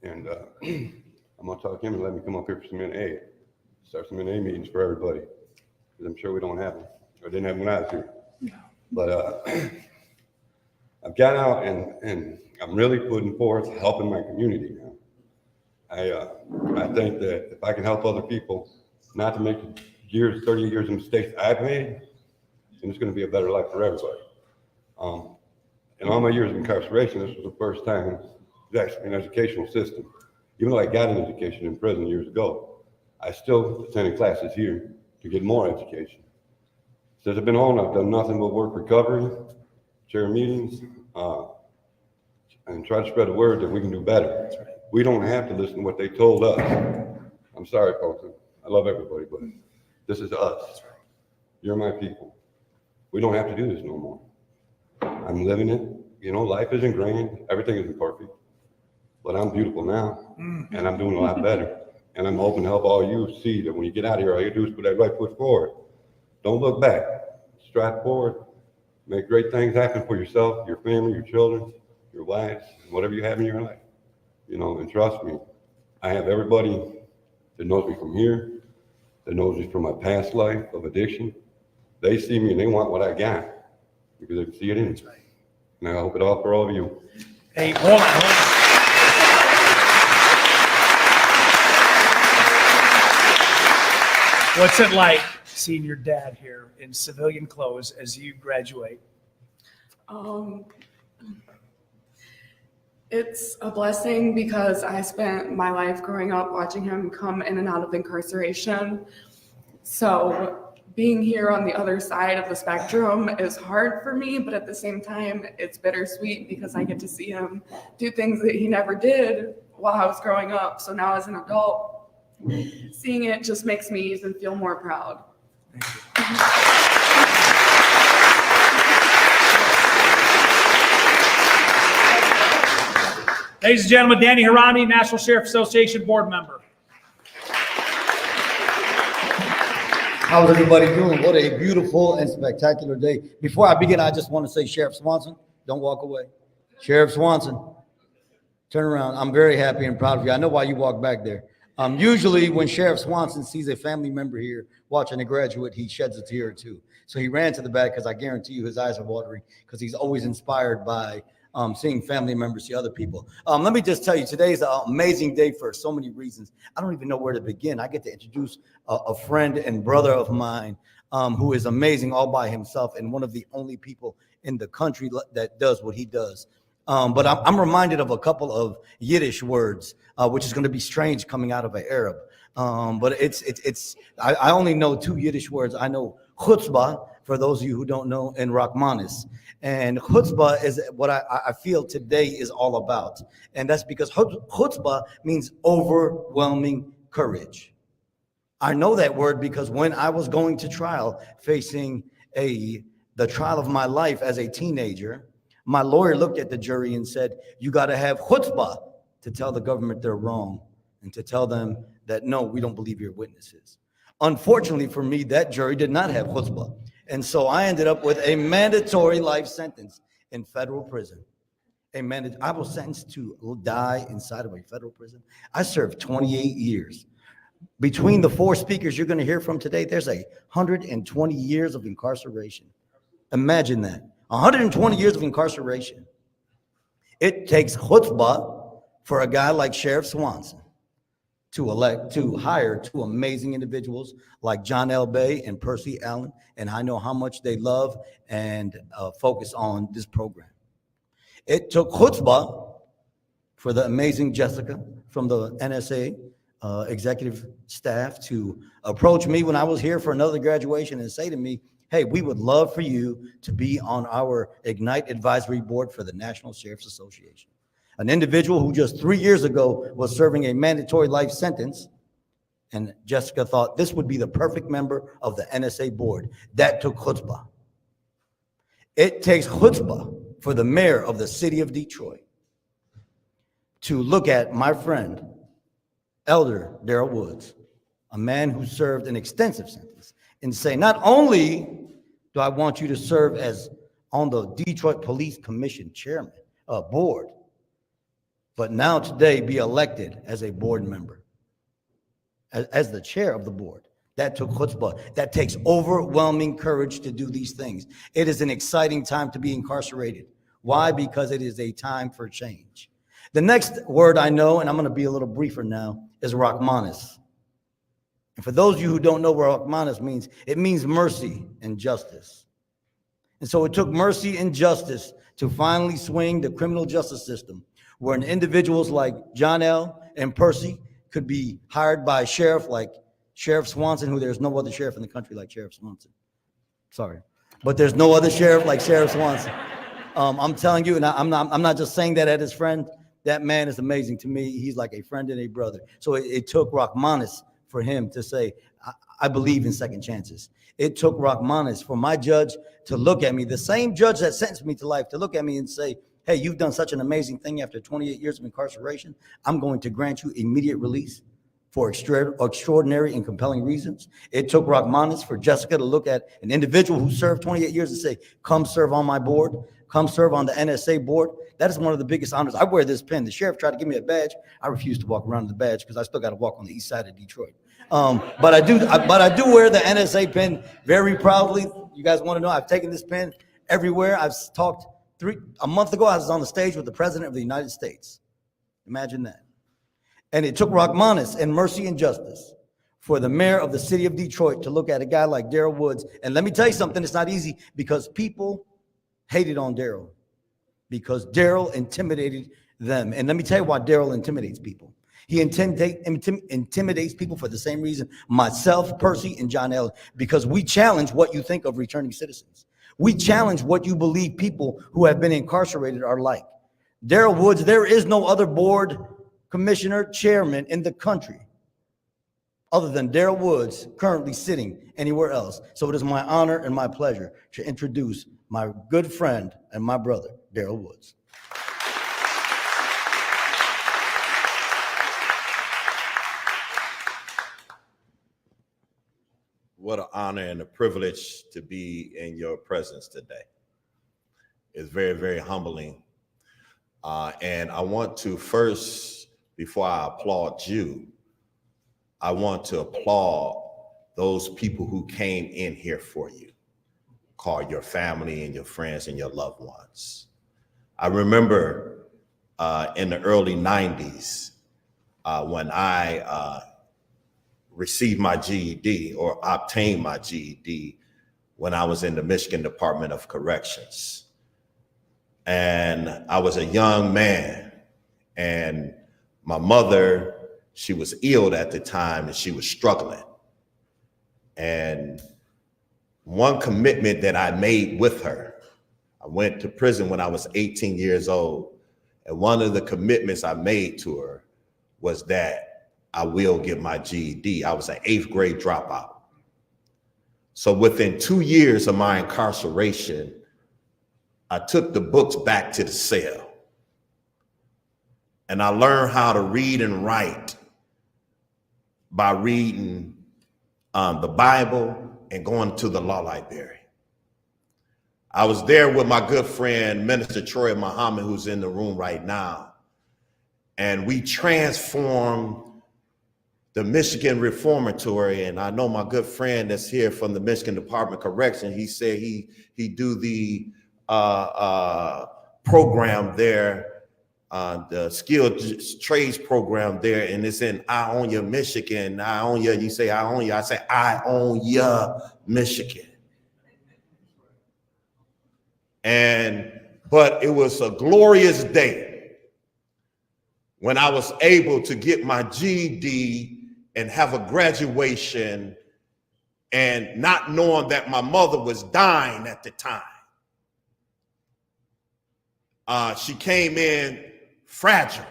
And I'm gonna talk to him and let me come up here for some NA. Start some NA meetings for everybody, because I'm sure we don't have them, or didn't have them when I was here. But I've got out and I'm really putting forth helping my community now. I think that if I can help other people not to make 30 years of mistakes I've made, then it's going to be a better life for everybody. In all my years of incarceration, this was the first time it was actually an educational system. Even though I got an education in prison years ago, I still attended classes here to get more education. Since I've been on, I've done nothing but work recovery, chair meetings, and try to spread the word that we can do better. We don't have to listen to what they told us. I'm sorry, folks. I love everybody, but this is us. You're my people. We don't have to do this no more. I'm living it. You know, life isn't grand. Everything isn't perfect. But I'm beautiful now, and I'm doing a lot better. And I'm hoping to help all you see that when you get out of here, all you do is put that right foot forward. Don't look back. Stride forward. Make great things happen for yourself, your family, your children, your wives, whatever you have in your life. You know, and trust me, I have everybody that knows me from here, that knows me from my past life of addiction. They see me and they want what I got because they can see it in me. And I hope it all for all of you. Hey, hold on. What's it like seeing your dad here in civilian clothes as you graduate? It's a blessing because I spent my life growing up watching him come in and out of incarceration. So being here on the other side of the spectrum is hard for me, but at the same time, it's bittersweet because I get to see him do things that he never did while I was growing up. So now as an adult, seeing it just makes me even feel more proud. Ladies and gentlemen, Danny Harami, National Sheriff Association board member. How's everybody doing? What a beautiful and spectacular day. Before I begin, I just want to say, Sheriff Swanson, don't walk away. Sheriff Swanson, turn around. I'm very happy and proud of you. I know why you walk back there. Usually when Sheriff Swanson sees a family member here watching a graduate, he sheds a tear or two. So he ran to the back because I guarantee you his eyes are watering because he's always inspired by seeing family members see other people. Let me just tell you, today is an amazing day for so many reasons. I don't even know where to begin. I get to introduce a friend and brother of mine who is amazing all by himself and one of the only people in the country that does what he does. But I'm reminded of a couple of Yiddish words, which is going to be strange coming out of an Arab. But I only know two Yiddish words. I know chutzpah, for those of you who don't know, and Rachmanis. And chutzpah is what I feel today is all about. And that's because chutzpah means overwhelming courage. I know that word because when I was going to trial, facing the trial of my life as a teenager, my lawyer looked at the jury and said, you got to have chutzpah to tell the government they're wrong and to tell them that, no, we don't believe your witnesses. Unfortunately for me, that jury did not have chutzpah. And so I ended up with a mandatory life sentence in federal prison. I was sentenced to die inside of a federal prison. I served 28 years. Between the four speakers you're going to hear from today, there's 120 years of incarceration. Imagine that. 120 years of incarceration. It takes chutzpah for a guy like Sheriff Swanson to hire two amazing individuals like John L. Bay and Percy Allen, and I know how much they love and focus on this program. It took chutzpah for the amazing Jessica from the NSA executive staff to approach me when I was here for another graduation and say to me, hey, we would love for you to be on our I.G.N.I.T.E advisory board for the National Sheriff's Association. An individual who just 3 years ago was serving a mandatory life sentence, and Jessica thought this would be the perfect member of the NSA board. That took chutzpah. It takes chutzpah for the mayor of the city of Detroit to look at my friend, Elder Darrell Woods, a man who served an extensive sentence, and say, not only do I want you to serve as on the Detroit Police Commission chairman, board, but now today be elected as a board member, as the chair of the board. That took chutzpah. That takes overwhelming courage to do these things. It is an exciting time to be incarcerated. Why? Because it is a time for change. The next word I know, and I'm going to be a little briefer now, is Rachmanis. And for those of you who don't know what Rachmanis means, it means mercy and justice. And so it took mercy and justice to finally swing the criminal justice system, where individuals like John L. and Percy could be hired by a sheriff like Sheriff Swanson, who there's no other sheriff in the country like Sheriff Swanson. Sorry. But there's no other sheriff like Sheriff Swanson. I'm telling you, and I'm not just saying that as his friend. That man is amazing to me. He's like a friend and a brother. So it took Rachmanis for him to say, I believe in second chances. It took Rachmanis for my judge to look at me, the same judge that sentenced me to life, to look at me and say, hey, you've done such an amazing thing after 28 years of incarceration. I'm going to grant you immediate release for extraordinary and compelling reasons. It took Rachmanis for Jessica to look at an individual who served 28 years and say, come serve on my board, come serve on the NSA board. That is one of the biggest honors. I wear this pin. The sheriff tried to give me a badge. I refuse to walk around with the badge because I still got to walk on the east side of Detroit. But I do wear the NSA pin very proudly. You guys want to know, I've taken this pin everywhere. I've talked a month ago, I was on the stage with the President of the United States. Imagine that. And it took Rachmanis and Mercy and Justice for the mayor of the city of Detroit to look at a guy like Darrell Woods. And let me tell you something, it's not easy because people hated on Darrell because Darrell intimidated them. And let me tell you why Darrell intimidates people. He intimidates people for the same reason myself, Percy, and John Allen, because we challenge what you think of returning citizens. We challenge what you believe people who have been incarcerated are like. Darrell Woods, there is no other board commissioner, chairman in the country other than Darrell Woods currently sitting anywhere else. So it is my honor and my pleasure to introduce my good friend and my brother, Darrell Woods. What an honor and a privilege to be in your presence today. It's very, very humbling. And I want to first, before I applaud you, I want to applaud those people who came in here for you, called your family and your friends and your loved ones. I remember in the early 90s when I received my GED or obtained my GED when I was in the Michigan Department of Corrections. And I was a young man, and my mother, she was ill at the time and she was struggling. And one commitment that I made with her, I went to prison when I was 18 years old. And one of the commitments I made to her was that I will get my GED. I was an 8th grade dropout. So within 2 years of my incarceration, I took the books back to the cell. And I learned how to read and write by reading the Bible and going to the law library. I was there with my good friend, Minister Troy Muhammad, who's in the room right now. And we transformed the Michigan Reformatory. And I know my good friend that's here from the Michigan Department of Correction, he said he do the program there, the skilled trades program there, and it's in Ionia, Michigan. Ionia, you say Ionia, I say Ionia, Michigan. But it was a glorious day when I was able to get my GED and have a graduation, and not knowing that my mother was dying at the time. She came in fragile,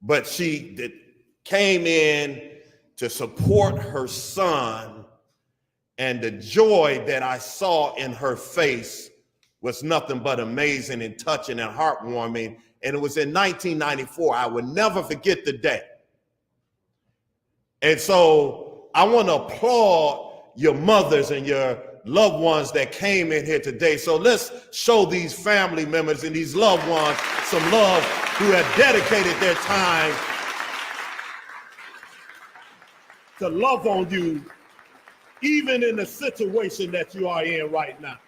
but she came in to support her son, and the joy that I saw in her face was nothing but amazing and touching and heartwarming. And it was in 1994. I would never forget the day. And so I want to applaud your mothers and your loved ones that came in here today. So let's show these family members and these loved ones some love who have dedicated their time to love on you, even in the situation that you are in right now.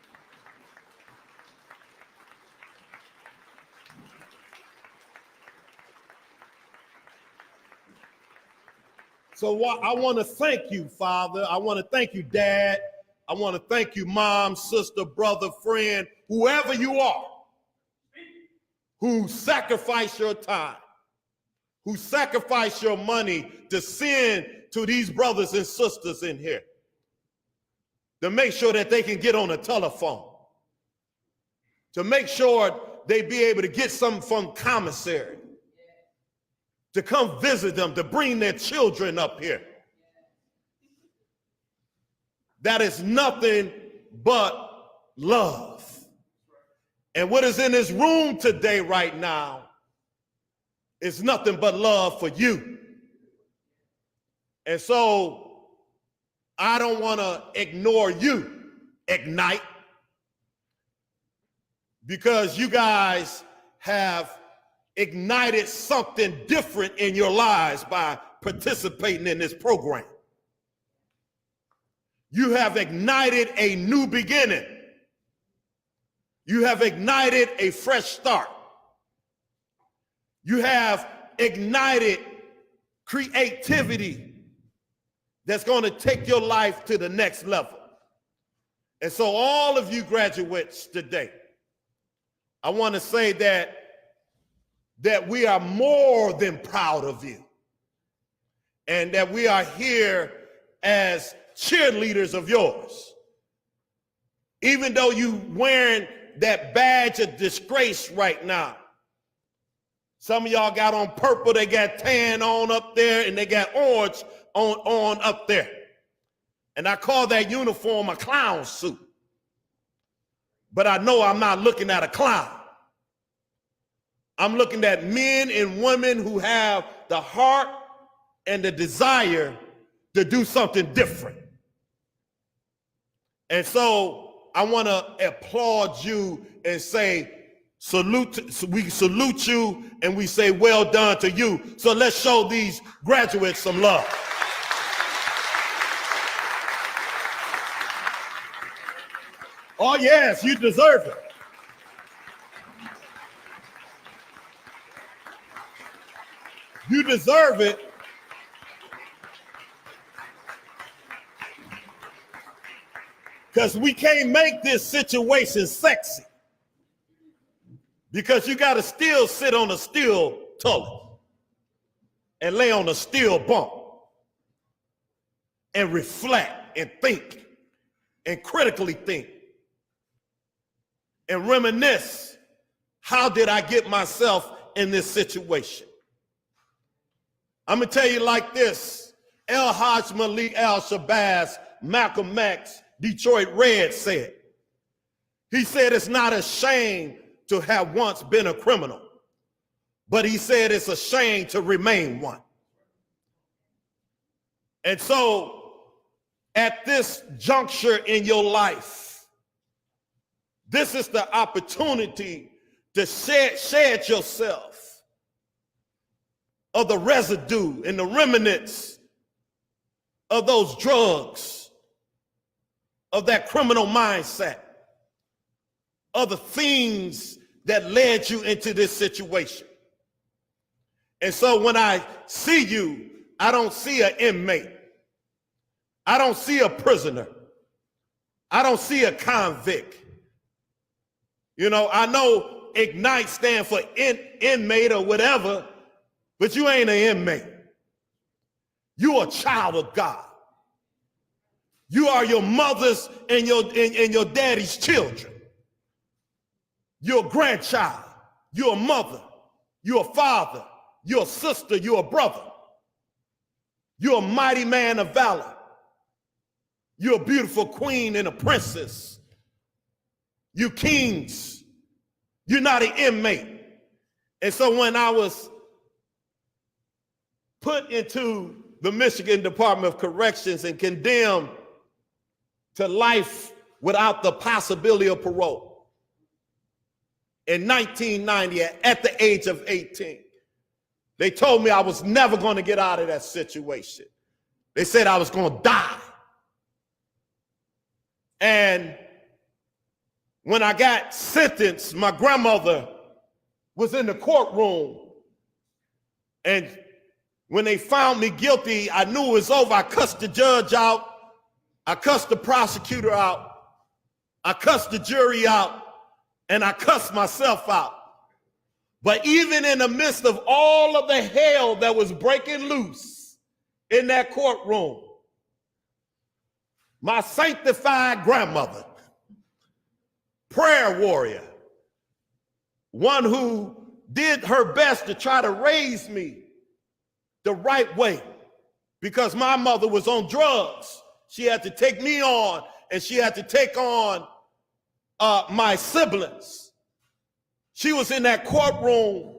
So I want to thank you, Father. I want to thank you, Dad. I want to thank you, Mom, sister, brother, friend, whoever you are, who sacrificed your time, who sacrificed your money to send to these brothers and sisters in here. to make sure that they can get on a telephone, to make sure they be able to get something from commissary, to come visit them, to bring their children up here. That is nothing but love. And what is in this room today right now is nothing but love for you. And so I don't want to ignore you, I.G.N.I.T.E, because you guys have ignited something different in your lives by participating in this program. You have ignited a new beginning. You have ignited a fresh start. You have ignited creativity that's going to take your life to the next level. And so all of you graduates today, I want to say that we are more than proud of you, and that we are here as cheerleaders of yours. Even though you wearing that badge of disgrace right now, some of y'all got on purple, they got tan on up there, and they got orange on up there. And I call that uniform a clown suit. But I know I'm not looking at a clown. I'm looking at men and women who have the heart and the desire to do something different. And so I want to applaud you and say, we salute you and we say well done to you. So let's show these graduates some love. Oh yes, you deserve it. You deserve it. Because we can't make this situation sexy. Because you got to still sit on a steel toilet and lay on a steel bunk and reflect and think and critically think and reminisce, how did I get myself in this situation? I'm going to tell you like this. El Hajj Malik Al-Shabazz, Malcolm X, Detroit Red said. He said it's not a shame to have once been a criminal, but he said it's a shame to remain one. And so at this juncture in your life, this is the opportunity to shed yourself of the residue and the remnants of those drugs, of that criminal mindset, of the things that led you into this situation. And so when I see you, I don't see an inmate. I don't see a prisoner. I don't see a convict. You know, I know I.G.N.I.T.E stand for inmate or whatever, but you ain't an inmate. You a child of God. You are your mother's and your daddy's children. You're a grandchild. You're a mother. You're a father. You're a sister. You're a brother. You're a mighty man of valor. You're a beautiful queen and a princess. You kings. You're not an inmate. And so when I was put into the Michigan Department of Corrections and condemned to life without the possibility of parole in 1990 at the age of 18, they told me I was never going to get out of that situation. They said I was going to die. And when I got sentenced, my grandmother was in the courtroom, and when they found me guilty, I knew it was over. I cussed the judge out. I cussed the prosecutor out. I cussed the jury out, and I cussed myself out. But even in the midst of all of the hell that was breaking loose in that courtroom, my sanctified grandmother, prayer warrior, one who did her best to try to raise me the right way, because my mother was on drugs. She had to take me on, and she had to take on my siblings. She was in that courtroom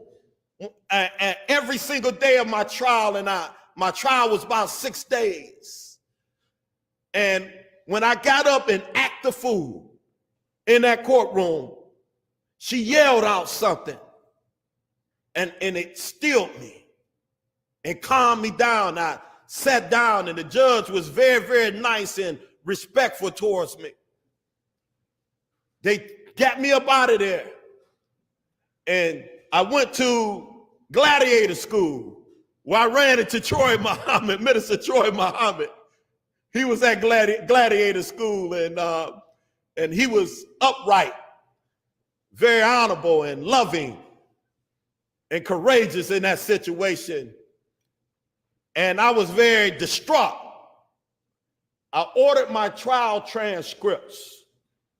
every single day of my trial, and my trial was about 6 days. And when I got up and acted the fool in that courtroom, she yelled out something, and it stilled me and calmed me down. I sat down, and the judge was very, very nice and respectful towards me. They got me up out of there, and I went to gladiator school, where I ran into Troy Muhammad, Minister Troy Muhammad. He was at gladiator school, and he was upright, very honorable and loving and courageous in that situation. And I was very distraught. I ordered my trial transcripts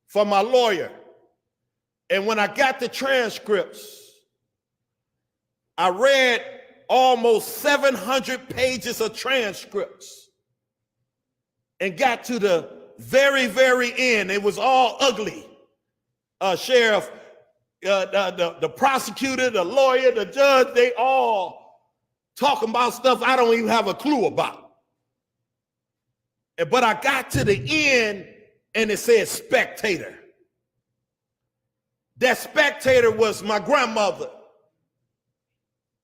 from my lawyer. And when I got the transcripts, I read almost 700 pages of transcripts and got to the very, very end. It was all ugly. Sheriff, the prosecutor, the lawyer, the judge, they all talking about stuff I don't even have a clue about. But I got to the end, and it said spectator. That spectator was my grandmother.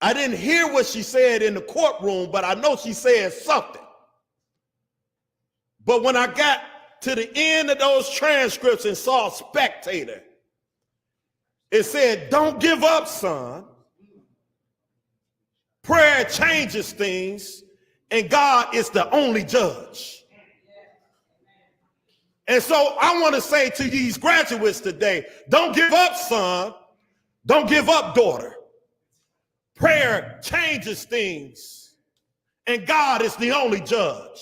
I didn't hear what she said in the courtroom, but I know she said something. But when I got to the end of those transcripts and saw spectator, it said, "Don't give up, son. Prayer changes things, and God is the only judge." And so I want to say to these graduates today, don't give up, son. Don't give up, daughter. Prayer changes things, and God is the only judge.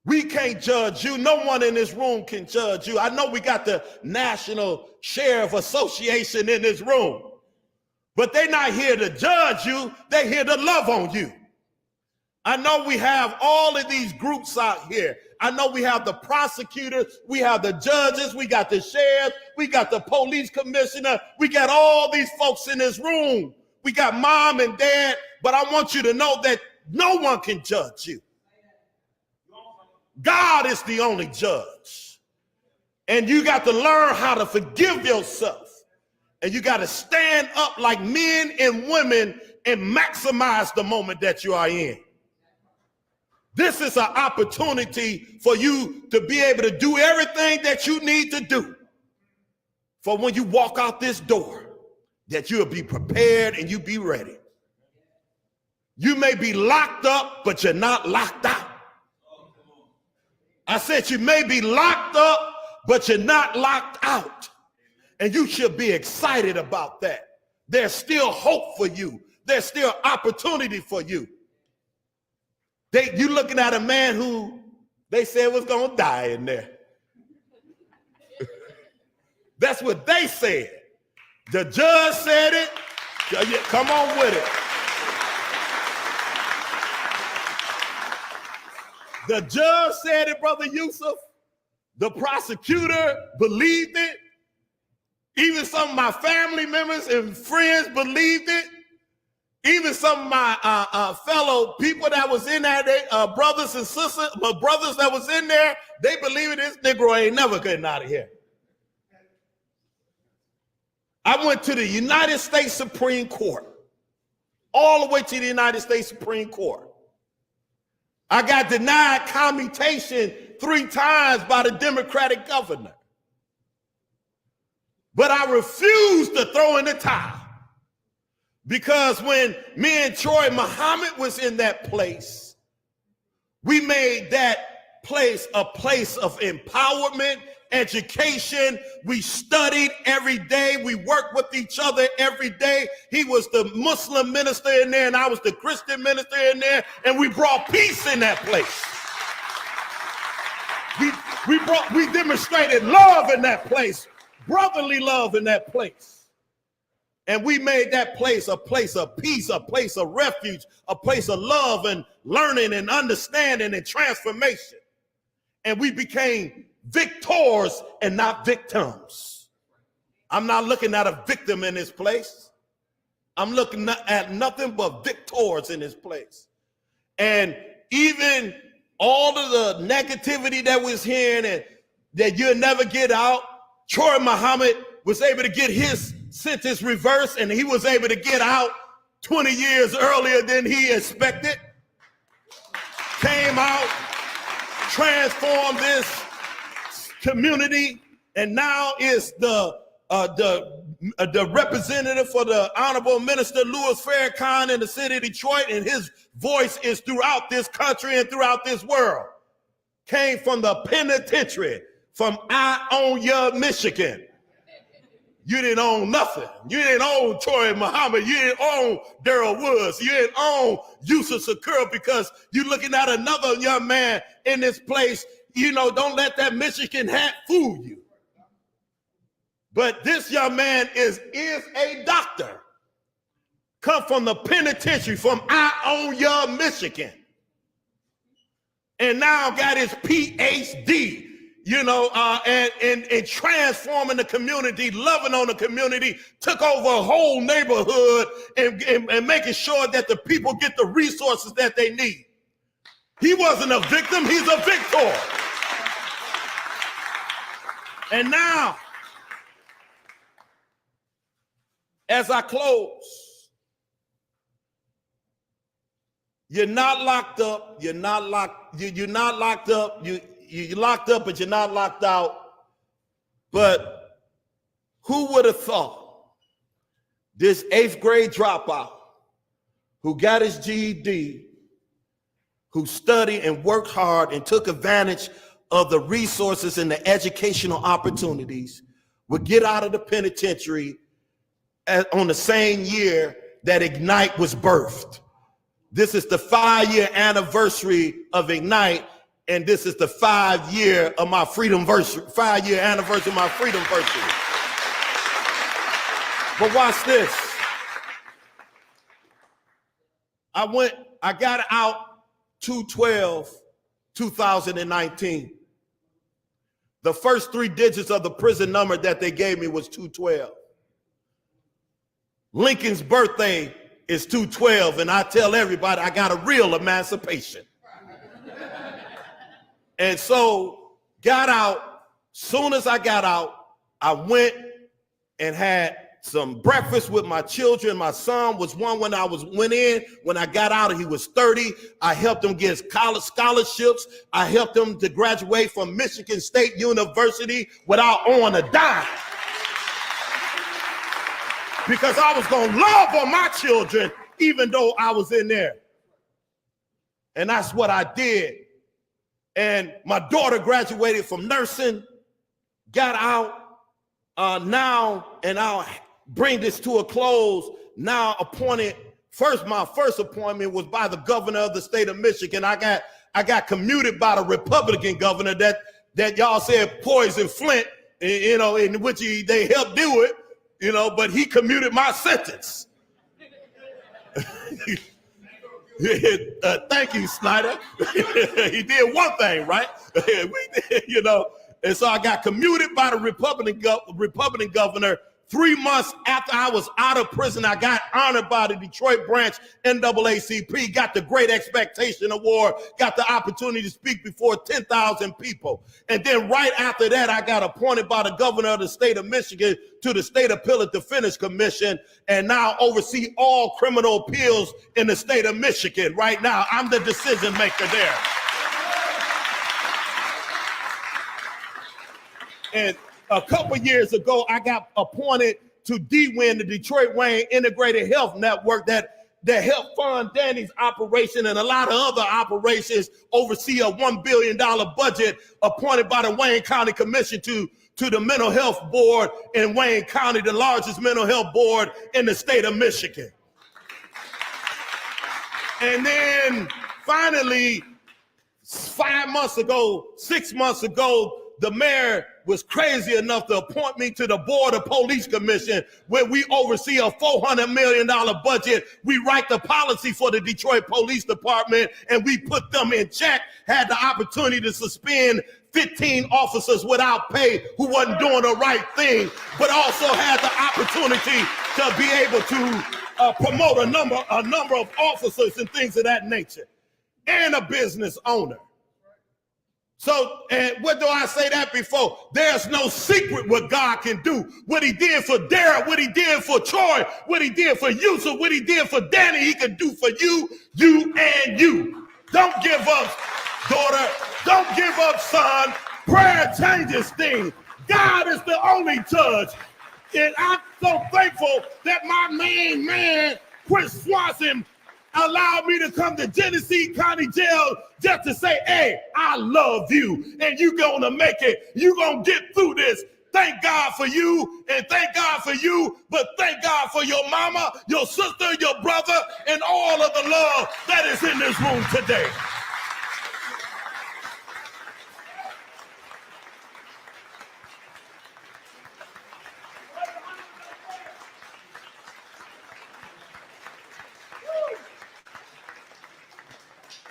We can't judge you. No one in this room can judge you. I know we got the National Sheriff Association in this room, but they're not here to judge you. They're here to love on you. I know we have all of these groups out here. I know we have the prosecutors, we have the judges, we got the sheriff, we got the police commissioner, we got all these folks in this room. We got mom and dad, but I want you to know that no one can judge you. God is the only judge. And you got to learn how to forgive yourself. And you got to stand up like men and women and maximize the moment that you are in. This is an opportunity for you to be able to do everything that you need to do for when you walk out this door, that you'll be prepared and you be ready. You may be locked up, but you're not locked out. I said you may be locked up, but you're not locked out. And you should be excited about that. There's still hope for you. There's still opportunity for you. You looking at a man who they said was going to die in there. That's what they said. The judge said it. Come on with it. The judge said it, Brother Yusuf. The prosecutor believed it. Even some of my family members and friends believed it. Even some of my fellow people that was in there, brothers and sisters, my brothers that was in there, they believe this Negro ain't never getting out of here. I went to the United States Supreme Court, all the way to the United States Supreme Court. I got denied commutation 3 times by the Democratic governor. But I refused to throw in the towel. Because when me and Troy Muhammad was in that place, we made that place a place of empowerment, education. We studied every day. We worked with each other every day. He was the Muslim minister in there, and I was the Christian minister in there, and we brought peace in that place. We demonstrated love in that place, brotherly love in that place. And we made that place a place of peace, a place of refuge, a place of love and learning and understanding and transformation. And we became victors and not victims. I'm not looking at a victim in this place. I'm looking at nothing but victors in this place. And even all of the negativity that was hearing and that you'll never get out, Troy Muhammad was able to get his sentence reversed, and he was able to get out 20 years earlier than he expected. Came out, transformed this community, and now is the representative for the Honorable Minister Louis Farrakhan in the city of Detroit, and his voice is throughout this country and throughout this world. Came from the penitentiary, from I.G.N.I.T.E, Michigan. You didn't own nothing. You didn't own Troy Muhammad. You didn't own Daryl Woods. You didn't own Yusuf Shakur, because you're looking at another young man in this place. You know, don't let that Michigan hat fool you. But this young man is a doctor. Come from the penitentiary, from I.G.N.I.T.E, Michigan. And now got his PhD, you know, and transforming the community, loving on the community, took over a whole neighborhood and making sure that the people get the resources that they need. He wasn't a victim, he's a victor. And now, as I close, you're not locked up, you're locked up, but you're not locked out. But who would have thought this 8th grade dropout who got his GED, who studied and worked hard and took advantage of the resources and the educational opportunities, would get out of the penitentiary on the same year that I.G.N.I.T.E was birthed. This is the 5-year anniversary of I.G.N.I.T.E, and this is the 5-year of my freedom anniversary of my freedom virtue. But watch this. I got out 2/12/2019. The first 3 digits of the prison number that they gave me was 212. Lincoln's birthday is 2/12, and I tell everybody I got a real emancipation. And so got out. Soon as I got out, I went and had some breakfast with my children. My son was one when I went in. When I got out, he was 30. I helped him get college scholarships. I helped him to graduate from Michigan State University without owing a dime. Because I was going to love on my children even though I was in there. And that's what I did. And my daughter graduated from nursing, got out now, and I'll bring this to a close. Now appointed, my first appointment was by the governor of the state of Michigan. I got commuted by the Republican governor that y'all said poisoned Flint, you know, in which they helped do it, you know, but he commuted my sentence. Thank you, Snyder. He did one thing, right? We did, you know. And so I got commuted by the Republican governor. 3 months after I was out of prison, I got honored by the Detroit branch NAACP, got the Great Expectation Award, got the opportunity to speak before 10,000 people. And then right after that, I got appointed by the governor of the state of Michigan to the State Appellate Defenders Commission, and now oversee all criminal appeals in the state of Michigan. Right now, I'm the decision maker there. And a couple years ago, I got appointed to DWIN, the Detroit Wayne Integrated Health Network, that helped fund Danny's operation and a lot of other operations, oversee a $1 billion budget appointed by the Wayne County Commission to the Mental Health Board in Wayne County, the largest mental health board in the state of Michigan. And then finally, 6 months ago, the mayor was crazy enough to appoint me to the board of police commission, where we oversee a $400 million budget. We write the policy for the Detroit Police Department, and we put them in check. Had the opportunity to suspend 15 officers without pay who wasn't doing the right thing, but also had the opportunity to be able to promote a number of officers and things of that nature, and a business owner. So, and what do I say that before? There's no secret what God can do. What he did for Derek, what he did for Troy, what he did for Yusuf, what he did for Danny, he can do for you, you, and you. Don't give up, daughter. Don't give up, son. Prayer changes things. God is the only judge. And I'm so thankful that my main man, Chris Swanson, allowed me to come to Genesee County Jail just to say, hey, I love you, and you're gonna make it. You're gonna get through this. Thank God for you, and thank God for you, but thank God for your mama, your sister, your brother, and all of the love that is in this room today.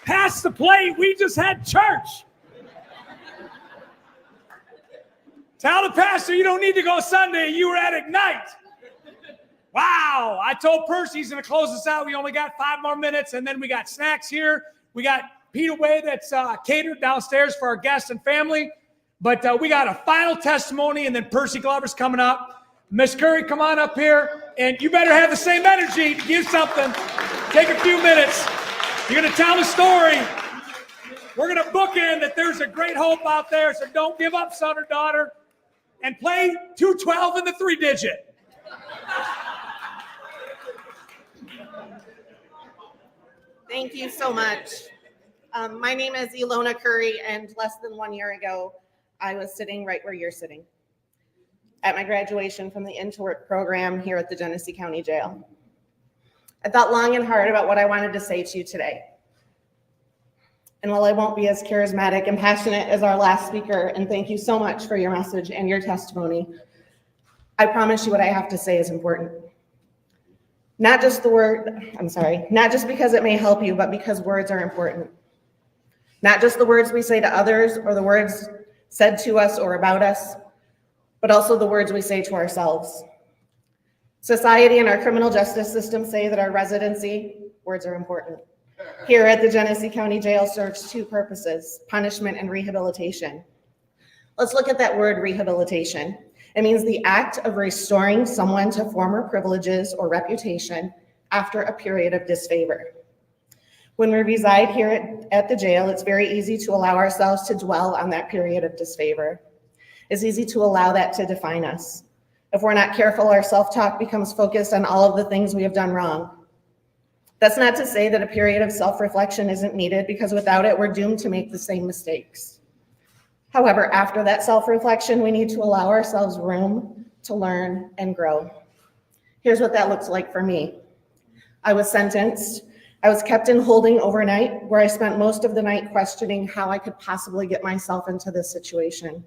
Pass the plate. We just had church. Tell the pastor you don't need to go Sunday. You were at I.G.N.I.T.E. Wow. I told Percy he's going to close us out. We only got 5 more minutes, and then we got snacks here. We got Pita Way that's catered downstairs for our guests and family. But we got a final testimony, and then Percy Glover's coming up. Miss Curry, come on up here, and you better have the same energy to give something. Take a few minutes. You're going to tell the story. We're going to bookend that there's a great hope out there, so don't give up, son or daughter, and play 212 in the 3-digit. Thank you so much. My name is Ilona Curry, and less than 1 year ago, I was sitting right where you're sitting at my graduation from the I.G.N.I.T.E program here at the Genesee County Jail. I thought long and hard about what I wanted to say to you today. And while I won't be as charismatic and passionate as our last speaker, and thank you so much for your message and your testimony, I promise you what I have to say is important. Not just not just because it may help you, but because words are important. Not just the words we say to others or the words said to us or about us, but also the words we say to ourselves. Society and our criminal justice system say that our residency, words are important. Here at the Genesee County Jail serves 2 purposes, punishment and rehabilitation. Let's look at that word rehabilitation. It means the act of restoring someone to former privileges or reputation after a period of disfavor. When we reside here at the jail, it's very easy to allow ourselves to dwell on that period of disfavor. It's easy to allow that to define us. If we're not careful, our self-talk becomes focused on all of the things we have done wrong. That's not to say that a period of self-reflection isn't needed, because without it, we're doomed to make the same mistakes. However, after that self-reflection, we need to allow ourselves room to learn and grow. Here's what that looks like for me. I was sentenced. I was kept in holding overnight, where I spent most of the night questioning how I could possibly get myself into this situation.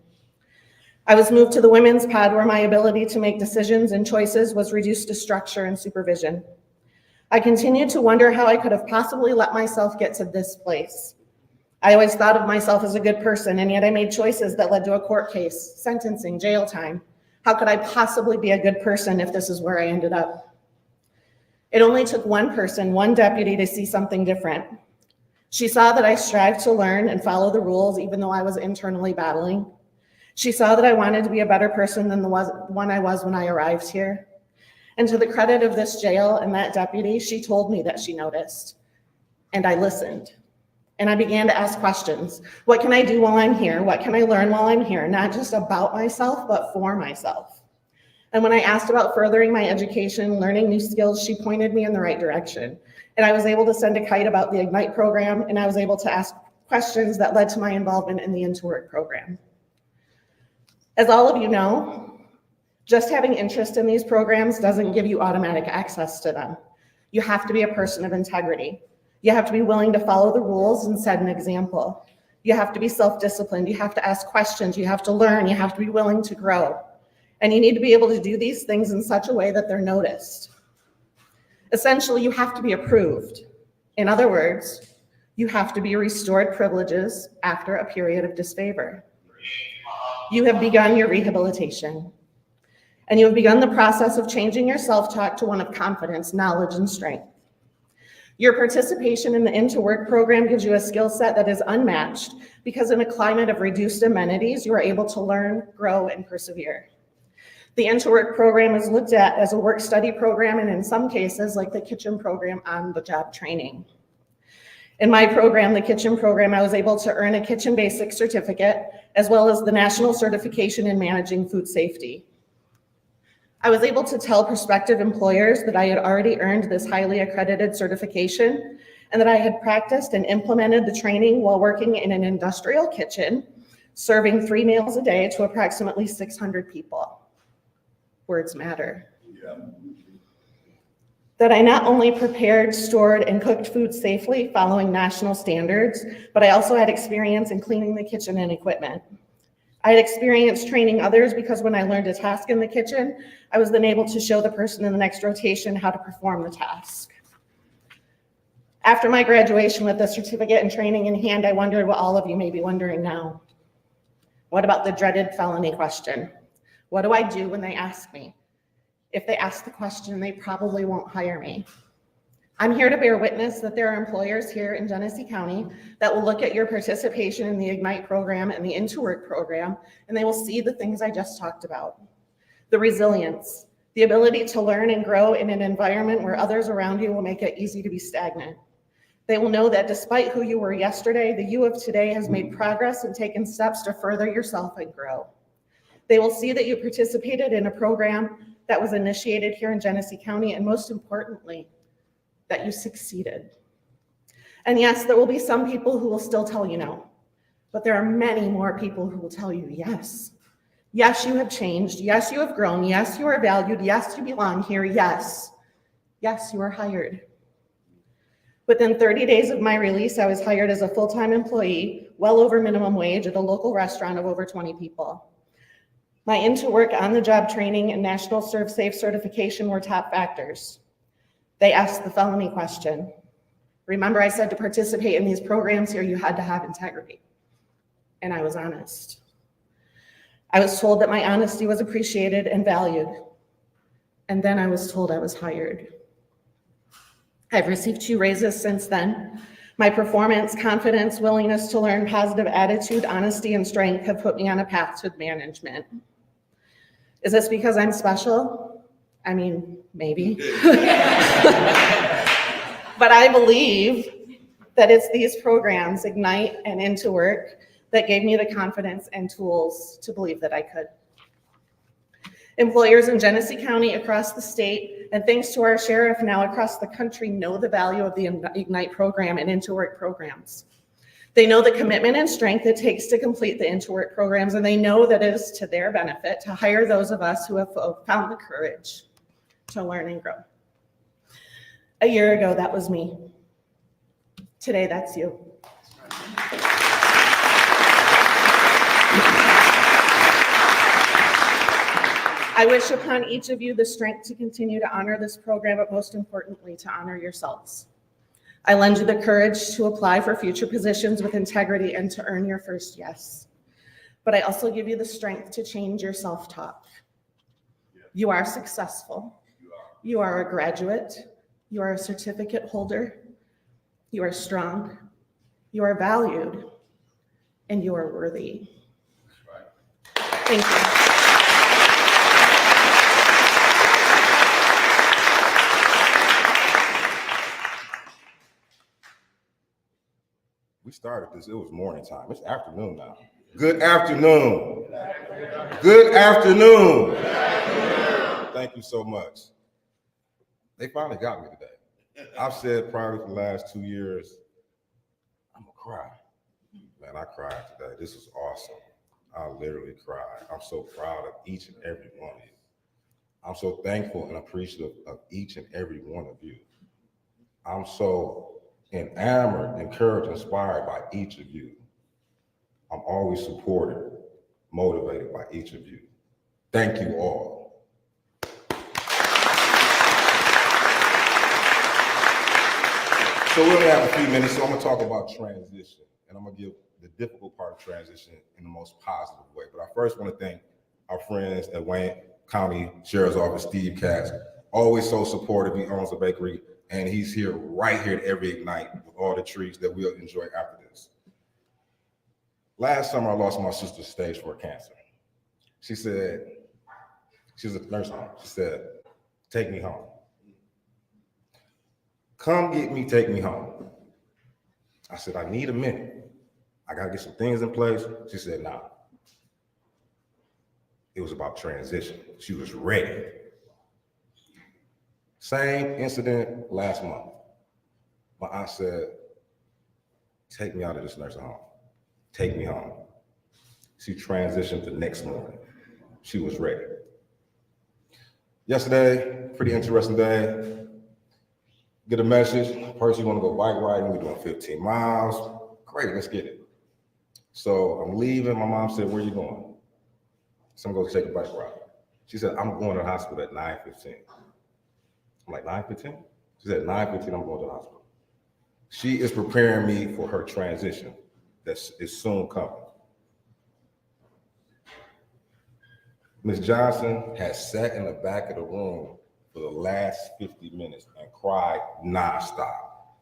I was moved to the women's pod, where my ability to make decisions and choices was reduced to structure and supervision. I continued to wonder how I could have possibly let myself get to this place. I always thought of myself as a good person, and yet I made choices that led to a court case, sentencing, jail time. How could I possibly be a good person if this is where I ended up? It only took one person, one deputy, to see something different. She saw that I strived to learn and follow the rules, even though I was internally battling. She saw that I wanted to be a better person than the one I was when I arrived here. And to the credit of this jail and that deputy, she told me that she noticed. And I listened. And I began to ask questions. What can I do while I'm here? What can I learn while I'm here? Not just about myself, but for myself. And when I asked about furthering my education, learning new skills, she pointed me in the right direction. And I was able to send a kite about the I.G.N.I.T.E program, and I was able to ask questions that led to my involvement in the I.G.N.I.T.E program. As all of you know, just having interest in these programs doesn't give you automatic access to them. You have to be a person of integrity. You have to be willing to follow the rules and set an example. You have to be self-disciplined. You have to ask questions. You have to learn. You have to be willing to grow. And you need to be able to do these things in such a way that they're noticed. Essentially, you have to be approved. In other words, you have to be restored privileges after a period of disfavor. You have begun your rehabilitation, and you have begun the process of changing your self-talk to one of confidence, knowledge, and strength. Your participation in the Into Work program gives you a skill set that is unmatched because in a climate of reduced amenities, you are able to learn, grow, and persevere. The Into Work program is looked at as a work study program, and in some cases, like the kitchen program, on the job training. In my program, the kitchen program, I was able to earn a kitchen basic certificate, as well as the national certification in managing food safety. I was able to tell prospective employers that I had already earned this highly accredited certification and that I had practiced and implemented the training while working in an industrial kitchen, serving 3 meals a day to approximately 600 people. Words matter. Yeah. That I not only prepared, stored, and cooked food safely following national standards, but I also had experience in cleaning the kitchen and equipment. I had experience training others because when I learned a task in the kitchen, I was then able to show the person in the next rotation how to perform the task. After my graduation with the certificate and training in hand, I wondered what all of you may be wondering now. What about the dreaded felony question? What do I do when they ask me? If they ask the question, they probably won't hire me. I'm here to bear witness that there are employers here in Genesee County that will look at your participation in the I.G.N.I.T.E program and the Into Work program, and they will see the things I just talked about. The resilience, the ability to learn and grow in an environment where others around you will make it easy to be stagnant. They will know that despite who you were yesterday, the you of today has made progress and taken steps to further yourself and grow. They will see that you participated in a program that was initiated here in Genesee County, and most importantly, that you succeeded. And yes, there will be some people who will still tell you no, but there are many more people who will tell you yes. Yes, you have changed. Yes, you have grown. Yes, you are valued. Yes, you belong here. Yes, yes, you are hired. Within 30 days of my release, I was hired as a full-time employee, well over minimum wage at a local restaurant of over 20 people. My Into Work, on-the-job training, and National Serve Safe certification were top factors. They asked the felony question. Remember, I said to participate in these programs here, you had to have integrity. And I was honest. I was told that my honesty was appreciated and valued. And then I was told I was hired. I've received 2 raises since then. My performance, confidence, willingness to learn, positive attitude, honesty, and strength have put me on a path to management. Is this because I'm special? I mean, maybe. But I believe that it's these programs, I.G.N.I.T.E and Into Work, that gave me the confidence and tools to believe that I could. Employers in Genesee County, across the state, and thanks to our sheriff now across the country, know the value of the I.G.N.I.T.E program and Into Work programs. They know the commitment and strength it takes to complete the Into Work programs, and they know that it is to their benefit to hire those of us who have found the courage to learn and grow. A year ago, that was me. Today, that's you. I wish upon each of you the strength to continue to honor this program, but most importantly, to honor yourselves. I lend you the courage to apply for future positions with integrity and to earn your first yes. But I also give you the strength to change your self-talk. You are successful. You are a graduate. You are a certificate holder. You are strong. You are valued. And you are worthy. Thank you. We started this, it was morning time. It's afternoon now. Good afternoon. Good afternoon. Good afternoon. Thank you so much. They finally got me today. I've said probably for the last 2 years, I'm gonna cry. Man, I cried today. This is awesome. I literally cried. I'm so proud of each and every one of you. I'm so thankful and appreciative of each and every one of you. I'm so enamored, encouraged, inspired by each of you. I'm always supported, motivated by each of you. Thank you all. So we only have a few minutes, so I'm gonna talk about transition, and I'm gonna give the difficult part of transition in the most positive way. But I first want to thank our friends at Wayne County Sheriff's Office, Steve Katz, always so supportive. He owns a bakery, and he's here right here at every I.G.N.I.T.E with all the treats that we'll enjoy after this. Last summer, I lost my sister stage 4 cancer. She said, she was at the nursing home. She said, take me home. Come get me, take me home. I said, I need a minute. I gotta get some things in place. She said, nah. It was about transition. She was ready. Same incident last month. My aunt said, take me out of this nursing home. Take me home. She transitioned the next morning. She was ready. Yesterday, pretty interesting day. Get a message, Percy, you wanna go bike riding? We're doing 15 miles. Great, let's get it. So I'm leaving, my mom said, where are you going? So I'm going to take a bike ride. She said, I'm going to the hospital at 9:15. I'm like, 9:15? She said, 9:15, I'm going to the hospital. She is preparing me for her transition that is soon coming. Ms. Johnson has sat in the back of the room for the last 50 minutes and cried nonstop.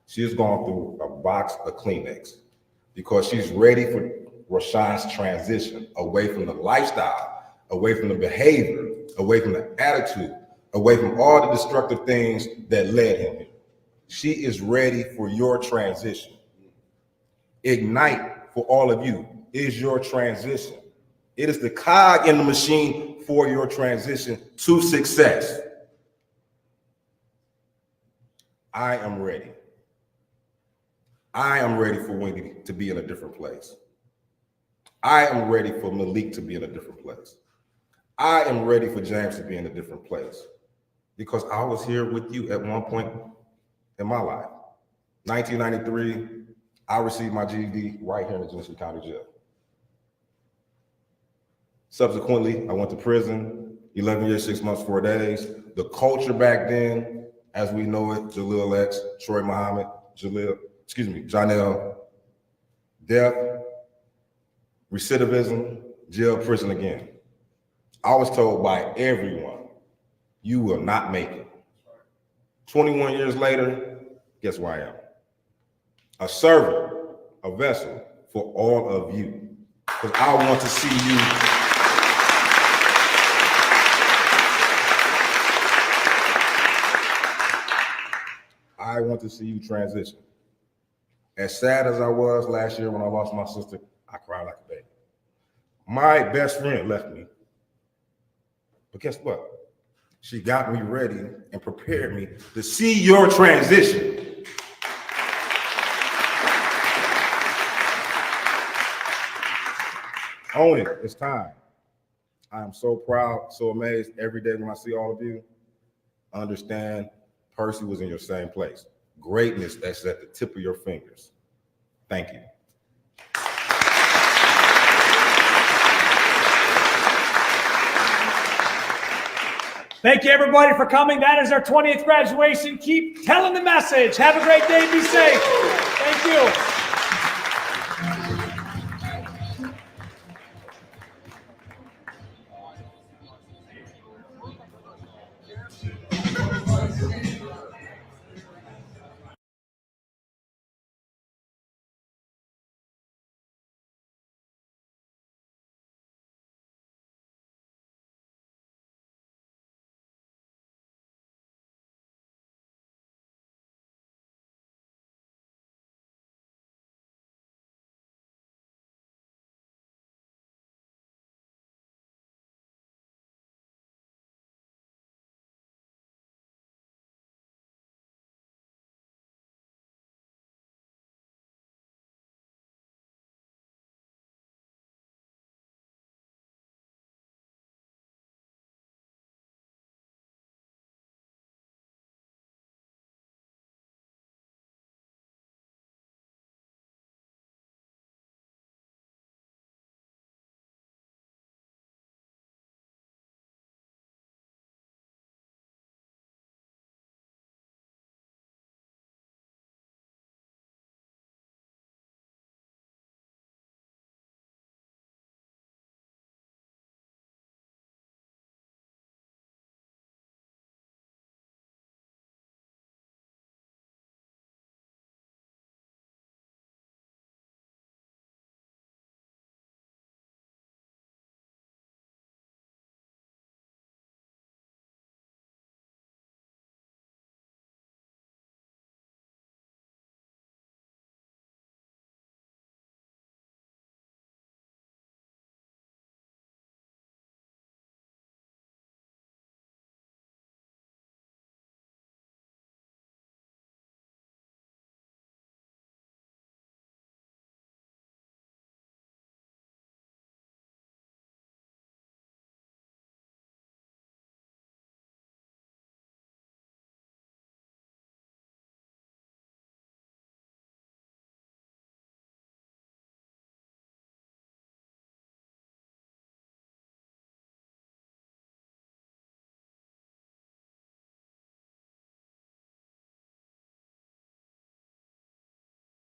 She has gone through a box of Kleenex because she's ready for Rashawn's transition away from the lifestyle, away from the behavior, away from the attitude, away from all the destructive things that led him here. She is ready for your transition. I.G.N.I.T.E for all of you is your transition. It is the cog in the machine for your transition to success. I am ready. I am ready for Wendy to be in a different place. I am ready for Malik to be in a different place. I am ready for James to be in a different place because I was here with you at one point in my life. 1993, I received my GED right here in the Genesee County Jail. Subsequently, I went to prison, 11 years, 6 months, 4 days. The culture back then, as we know it, Jalil X, Troy Muhammad, Janelle, death, recidivism, jail, prison again. I was told by everyone, you will not make it. 21 years later, guess where I am? A servant, a vessel for all of you. Because I want to see you. I want to see you transition. As sad as I was last year when I lost my sister, I cried like a baby. My best friend left me. But guess what? She got me ready and prepared me to see your transition. Own it, it's time. I am so proud, so amazed every day when I see all of you. Understand, Percy was in your same place. Greatness that's at the tip of your fingers. Thank you. Thank you, everybody, for coming. That is our 20th graduation. Keep telling the message. Have a great day. Be safe. Thank you.